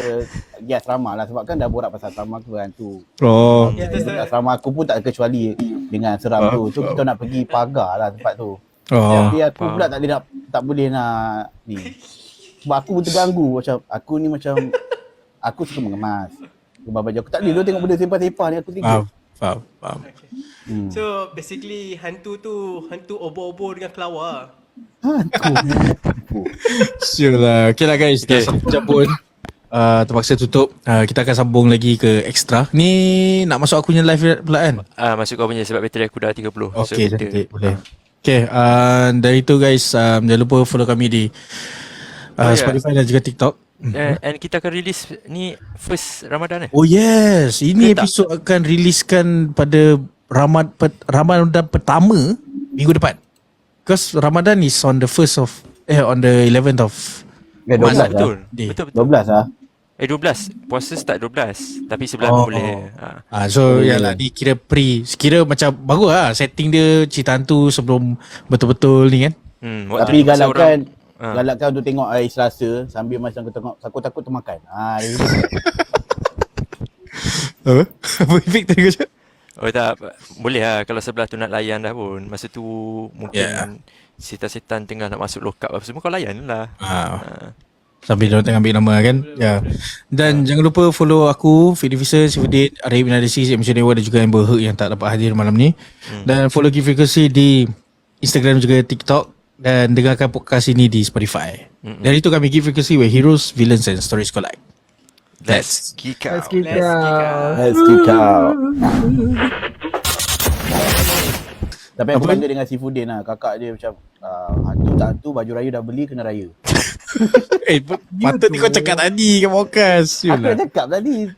pergi asrama lah. Sebab kan dah borak pasal asrama aku kan tu. Oh. Asrama aku pun tak kecuali dengan seram tu. So kita nak pergi pagar lah tempat tu. Tapi aku pula tak boleh nak ni. Sebab aku terganggu macam aku ni macam aku suka mengemas. Baju aku tak boleh tengok benda sepah-sepah ni aku tidur. Faham. So basically hantu obor-obor dengan kelawar. Sure lah. Okay lah guys, dah 1 jam pun terpaksa tutup. Kita akan sambung lagi ke extra. Ni nak masuk aku punya live pula kan? Masuk kau punya sebab bateri aku dah 30. Okay, cantik. Boleh. Okay, dari itu guys, jangan lupa follow kami di Spotify dan juga TikTok. And kita akan release ni first Ramadan Oh yes, ini episod akan riliskan pada Ramadan pertama minggu depan. Because Ramadan is on the 11th of 12 lah. Betul. 12 lah. 12. Puasa start 12. Tapi sebelah boleh. So yalah ni kira macam bagus lah setting dia cerita hantu sebelum betul-betul ni kan. Tapi galakkan untuk tengok hari Selasa sambil masa aku tengok aku takut termakan. Apa efek tadi kau? Oh tak, boleh lah kalau sebelah tu nak layan dah pun. Masa tu mungkin setan-setan tengah nak masuk lock up apa semua kau layan lah. Sambil dia tengah ambil nama kan. Dan jangan lupa follow aku, Fitri Fisher, Sifudin, Arif bin Adisi, MC Dewa dan juga Amber Heard yang tak dapat hadir malam ni. Dan follow Geek Frequency di Instagram juga TikTok. Dan dengarkan podcast ini di Spotify. Dari itu kami Geek Frequency, where heroes, villains and stories collide. Let's geek out. Let's geek out. Tapi aku bangga dengan Sifudin lah. Kakak dia macam hantu tak hantu, baju raya dah beli, kena raya. Patut ni kau cakap tadi ke podcast. Aku dah cakap tadi.